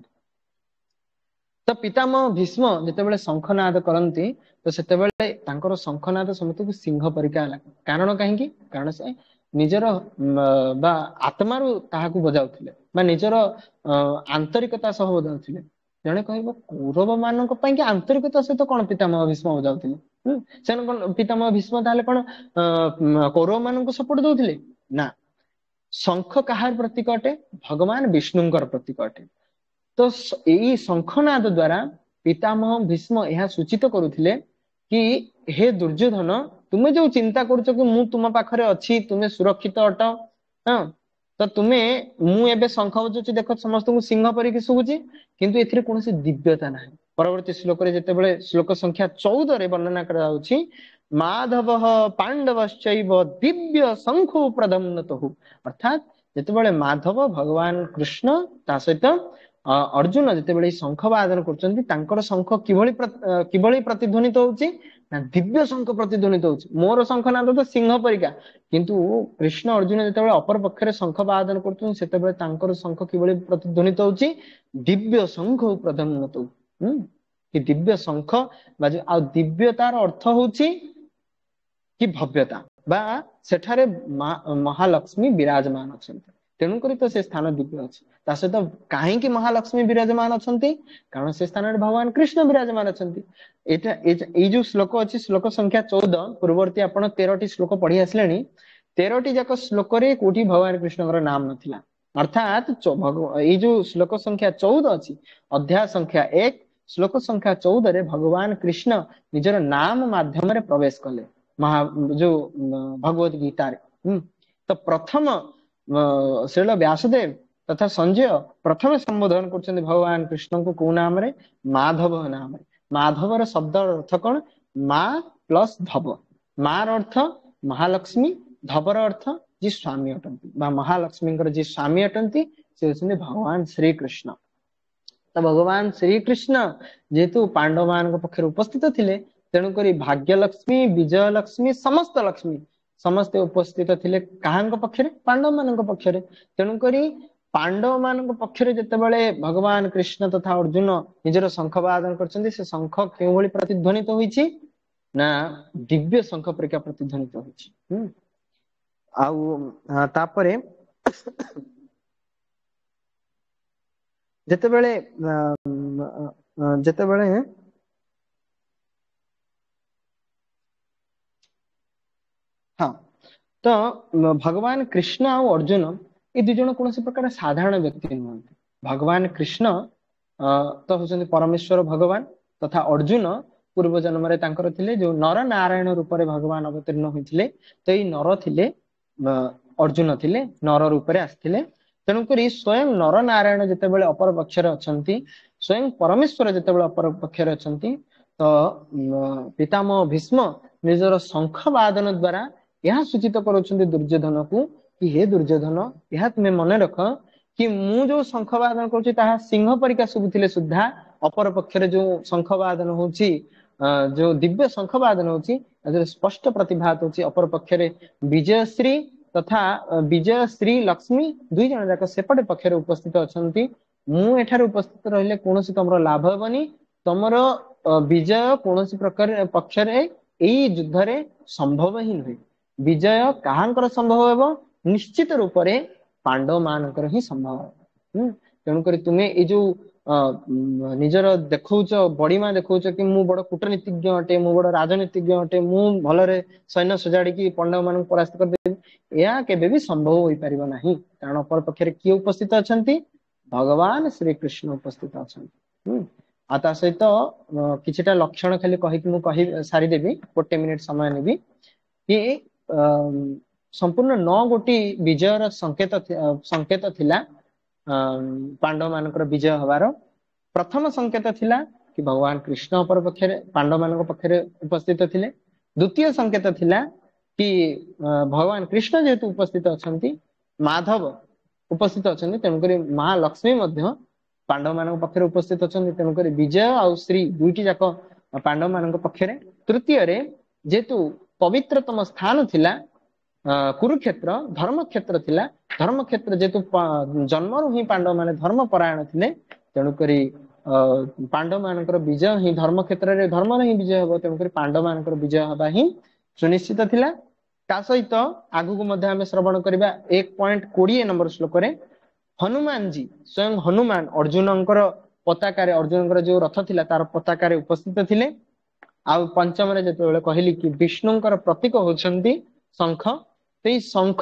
तो पितामह भीष्म जितेबाला शंखनाद करती तो सेतेबाला शंखनाद समस्त सिंह परिका कारण कहीं कारण से निजर आत्मारू ताहाकू बजाउथिले बा निजर आंतरिकता सह बजाउथिले जने कहबो कौरव मानक पई कि आंतरिकता सहित कोन पितामह भीष्म बजाउथिले से पितामह भीष्म ताले कोन कौरव मानक सपोर्ट दउथिले ना शंख काहार प्रतीक अटे भगवान विष्णुंकर प्रतीक अटे तो एई शंखनाद द्वारा पितामह भीष्म यह सूचित करुथिले कि हे दुर्योधन तुमे जो चिंता करूछ कि मु तुम पाखरे अछि तुमे सुरक्षित अट हां तो तुमे मु एबे शंख बजाउछि देखो समस्त को सिंह परि कि सुबुछि किंतु एथिरे कोनोसी दिव्यता नाही परवर्ती श्लोक रे जेतेबेले श्लोक संख्या 14 रे वर्णना करा जाउछि माधवः पांडवश्चैव दिव्य शंखो प्रदम्नतः अर्थात जेतेबेले माधव भगवान कृष्ण ता सहित अर्जुन जेतेबेले शंख वादन करचंती तांकर शंख किभଳି प्रतिध्वनित होउछि ना दिव्य शंख प्रतिध्वनित होउछि मोर शंखनाद तो सिंह परिका किंतु कृष्ण अर्जुन जेतेबेले अपर पक्षरे शंख वादन करचंती सेतेबेले तांकर शंख किभଳି प्रतिध्वनित होउछि दिव्य शंख प्रदम्नत कि दिव्य शंख बाजु आ दिव्यतार अर्थ होउछि कि भव्यता बा सेठारे महालक्ष्मी विराजमान अछंती तेणुक तो से स्थान दिव्य अच्छी ता सहित कहीं महालक्ष्मी विराजमान अछंती कारण से स्थान भगवान कृष्ण विराजमान अछंती एटा जो श्लोक अच्छी श्लोक संख्या 14 पूर्ववर्ती आपण 13टी श्लोक पढ़ी आसलेनी 13टी जाक श्लोक रे कोठी भगवान कृष्णଙ୍କର नाम नथिला अर्थात ये जो श्लोक संख्या 14 अच्छी अध्याय संख्या 1 श्लोक संख्या 14 रे भगवान कृष्ण निजर नाम माध्यम रे प्रवेश कले जो भगवत गीता रे तो प्रथम श्रील व्यासदेव तथा संजय प्रथम संबोधन कर भगवान कृष्ण को नाम रे माधव नाम रे माधव र शब्द अर्थ कौन मा प्लस धव मार अर्थ महालक्ष्मी धवर अर्थ जी स्वामी अटंती महालक्ष्मी जी स्वामी अटंती से होती भगवान श्री कृष्ण तो भगवान श्री कृष्ण जेहेतु पांडव मान पक्षर उपस्थित थिले तेणुक भाग्यलक्ष्मी विजय लक्ष्मी समस्त लक्ष्मी समस्ते उपस्थित थिले काहांक पक्षरे पांडव मान पक्षरे तेणुक पांडव मान पक्षरे जेतेबेले भगवान कृष्ण तथा अर्जुन निजर शंख वादन करछन्ती से शंख केउ भली प्रतिध्वनित होईछि ना दिव्य शंख परिका प्रतिध्वनित होईछि आउ तापरे जेतेबेले तो भगवान कृष्ण और अर्जुन ये दुई जन कौन प्रकार साधारण व्यक्ति नुहति। भगवान कृष्ण तो होचंदी परमेश्वर भगवान तथा अर्जुन पूर्व जन्म रे तांकर थिले जो नर नारायण रूप रे भगवान अवतीर्ण होइथिले। तो ये नर थिले अर्जुन थिले नर रूप रे आस्थिले। तेणुकरी स्वयं नर नारायण जेतेबेले अपर पक्षरे अछंती स्वयं परमेश्वर जेतेबेले अपर पक्षरे अछंती तो पितामह भीष्म निजर शंख वादन द्वारा यह सूचित करुछंती दुर्योधन को कि हे दुर्योधन यह तुम्हें मन रख कि मु जो शंख वादन करुछि ताहा सिंह परिका शुभुथिले सुद्धा अपर पक्षरे जो शंख वादन होछि जो दिव्य शंख वादन होछि स्पष्ट प्रतिभात होछि अपर पक्षरे विजयश्री तथा विजयश्री लक्ष्मी दुई जन जाक सेपटे पक्षरे उपस्थित अछंती। मु एठारे उपस्थित रहिले कोनोसी तमरो लाभ हेबनी तमरो विजय कोनोसी प्रकार पक्षरे एई युद्ध रे संभव ही नहे। विजय काहांकर संभव हेबो निश्चित रूप रे पांडव मानकर ही संभव। तेणुकर तुम्हें ये जो निजर देखौच बड़ीमा देखौच कि मु बड़ कूटनीतिज्ञ अटे मु बड़ राजनीतिज्ञ अटे मु भलरे सैन्य सजाड़ी की पांडव मान परास्त कर देबी या केबे भी संभव होई परिबो नाही। कारण अपर पक्षरे किए उपस्थित अछंती भगवान श्री कृष्ण उपस्थित अछंती। आता सहित किछटा लक्षण खाली कहि सारी देबी गोटे मिनिट समय नेबी कि संपूर्ण 9 गोटी विजयर संकेत थिला पांडव मानकर विजय हवार। प्रथम संकेत थिला कि भगवान कृष्ण अपर पक्षरे पांडव मान पक्षरे उपस्थित थिले। द्वितीय संकेत थिला कि भगवान कृष्ण जेहेतु उपस्थित अछंती माधव उपस्थित अछंती तेणुकरी महालक्ष्मी मध्य पांडव मान पक्षरे उपस्थित अछंती तेणुकरी विजय और श्री दुईटी जाक पांडव मान पक्षरे। तृतीय रे जेहेतु पवित्रतम स्थान थिला कुरुक्षेत्र धर्म क्षेत्र थिला धर्म क्षेत्र जेतु जन्मरु ही पांडव माने धर्म परायण थिले तेणुकरी पांडव मानकर विजय ही धर्म क्षेत्र रे धर्म रे ही विजय हो तेणुकरी पांडव मानकर विजय हबा ही सुनिश्चित थिला। ता सहित आगु को मध्ये हमें श्रवण करिबा 1.20 नंबर श्लोक रे हनुमान जी स्वयं हनुमान अर्जुनंकर पताका रे अर्जुनंकर जो रथ थिला तार पताका रे उपस्थित थिले। आ पंचम रे जेतेबेले कहली कि विष्णुंकर प्रतीक होछंती शंख। तो शंख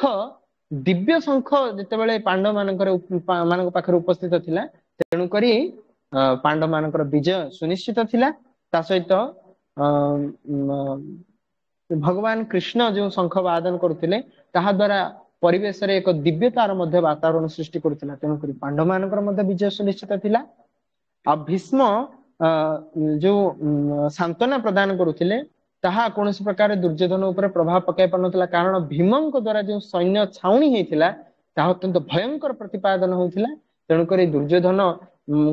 दिव्य शंख जेतेबेले पांडव मानक पाखरे उपस्थित थिला तेणुकरी पांडव मानकर विजय सुनिश्चित थिला। ता सहित भगवान कृष्ण जो शंख वादन करुथिले ताहा द्वारा परिवेश रे एक दिव्यतार मध्य वातावरण सृष्टि करुथिला तेणुकरी पांडव मानकर मध्य विजय सुनिश्चित थिला। आ भीष्म जो सांत्वना प्रदान करुथिले ताहा कौन प्रकार दुर्योधन उपर प्रभाव पकाई पारनथिला कारण भीमंक द्वारा जो सैन्य छाउणी हेतिला ताहा अत्यंत भयंकर प्रतिपादन होतिला। तेणुकरी दुर्योधन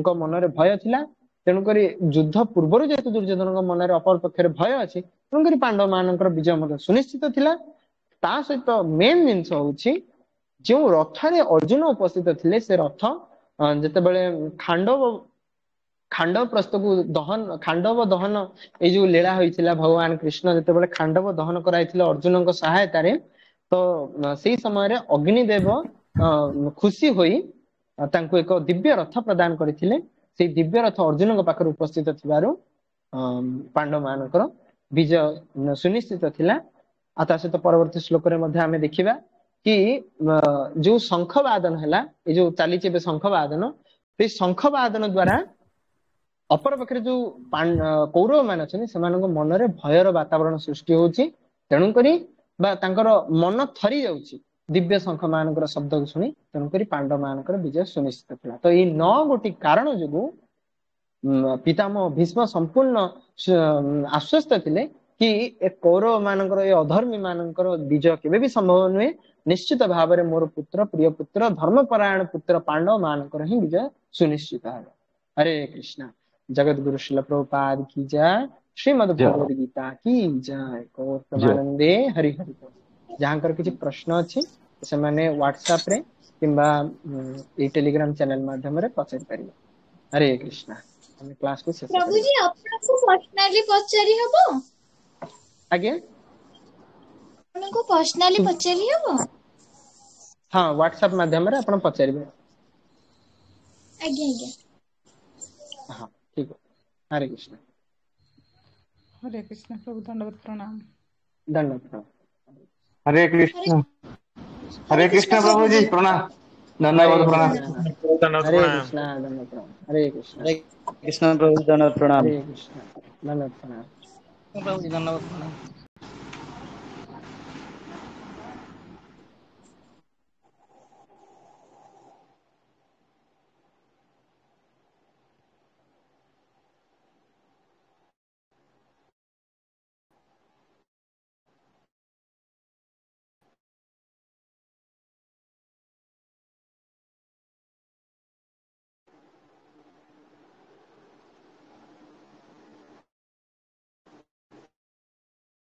को मनरे भय थिला तेणुकरी युद्ध पूर्व जेहेतु दुर्योधन को मनरे अपर पक्षरे भय अछि तेणुकरी पांडव मानकर विजय मध्य सुनिश्चित थिला। ता सहित मेन जिंस होछि जो रथ रे अर्जुन उपस्थित थिले से रथ जेतेबेले खांडव प्रस्थ को दहन खांडव दहन ये जो लीला होइथिला भगवान कृष्ण जेतेबेले खांडव दहन कराइथिले अर्जुन को सहायता रे तो सेही समय रे अग्निदेव खुशी होई तांको एक दिव्य रथ प्रदान करथिले। से दिव्य रथ अर्जुन को पाखर उपस्थित थिबारु पांडव मानकर विजय सुनिश्चित थिला। आता सहित परवर्ती श्लोक रे मध्ये हमें देखिबा कि जो शंख वादन हला ये जो चालीचे बे शंख वादन से शंख वादन द्वारा अपर पक्षरे जो कौरव मान अच्छे से मन रे भयर वातावरण सृष्टि होची तेणुकरी बा तांकर मन थरी जाउची दिव्य शंख मानकर शब्द को सुनी तेणुकरी पांडव मानकर विजय सुनिश्चित थिला। तो ये 9 गोटी कारण जोगु पितामह भीष्म संपूर्ण आश्वस्त थिले कि ए कौरव मानकर ये अधर्मी मानकर विजय केबे भी संभव नुहे। निश्चित भाव में मोर पुत्र प्रिय पुत्र धर्मपरायण पुत्र पांडव मानकर ही विजय सुनिश्चित है। हरे कृष्णा। जगत गुरु श्रील प्रभुपाद की जय। श्रीमद् भगवद गीता की जय। गौतमानंदे हरि हरि। जहाँकर किसी प्रश्न अच्छी से मैंने व्हाट्सएप रे किंबा ए टेलीग्राम चैनल माध्यम रे पचारि परिबे। हरे कृष्णा। हम क्लास को शेष प्रभु जी आपको पर्सनली पचारि हबो आगे आपको पर्सनली पचारि हबो हाँ व्हाट्सएप माध्यम रे आपण पचारिबे। आगे आगे हाँ ठीक है। हरे कृष्णा। हरे कृष्ण प्रभु दंडवत प्रणाम। दंडवत प्रणाम। हरे कृष्ण हरे कृष्ण प्रभु जी प्रणाम हरे धन्यवाद प्रणाम कृष्णा धन्यवाद हरे प्रणाम। कृष्णा धन्यवाद प्रणाम हरे कृष्णा हरे कृष्ण प्रभु जी, धन्यवाद प्रणाम। हरे कृष्णा धन्यवाद प्रणाम प्रभु जी, धन्यवाद प्रणाम।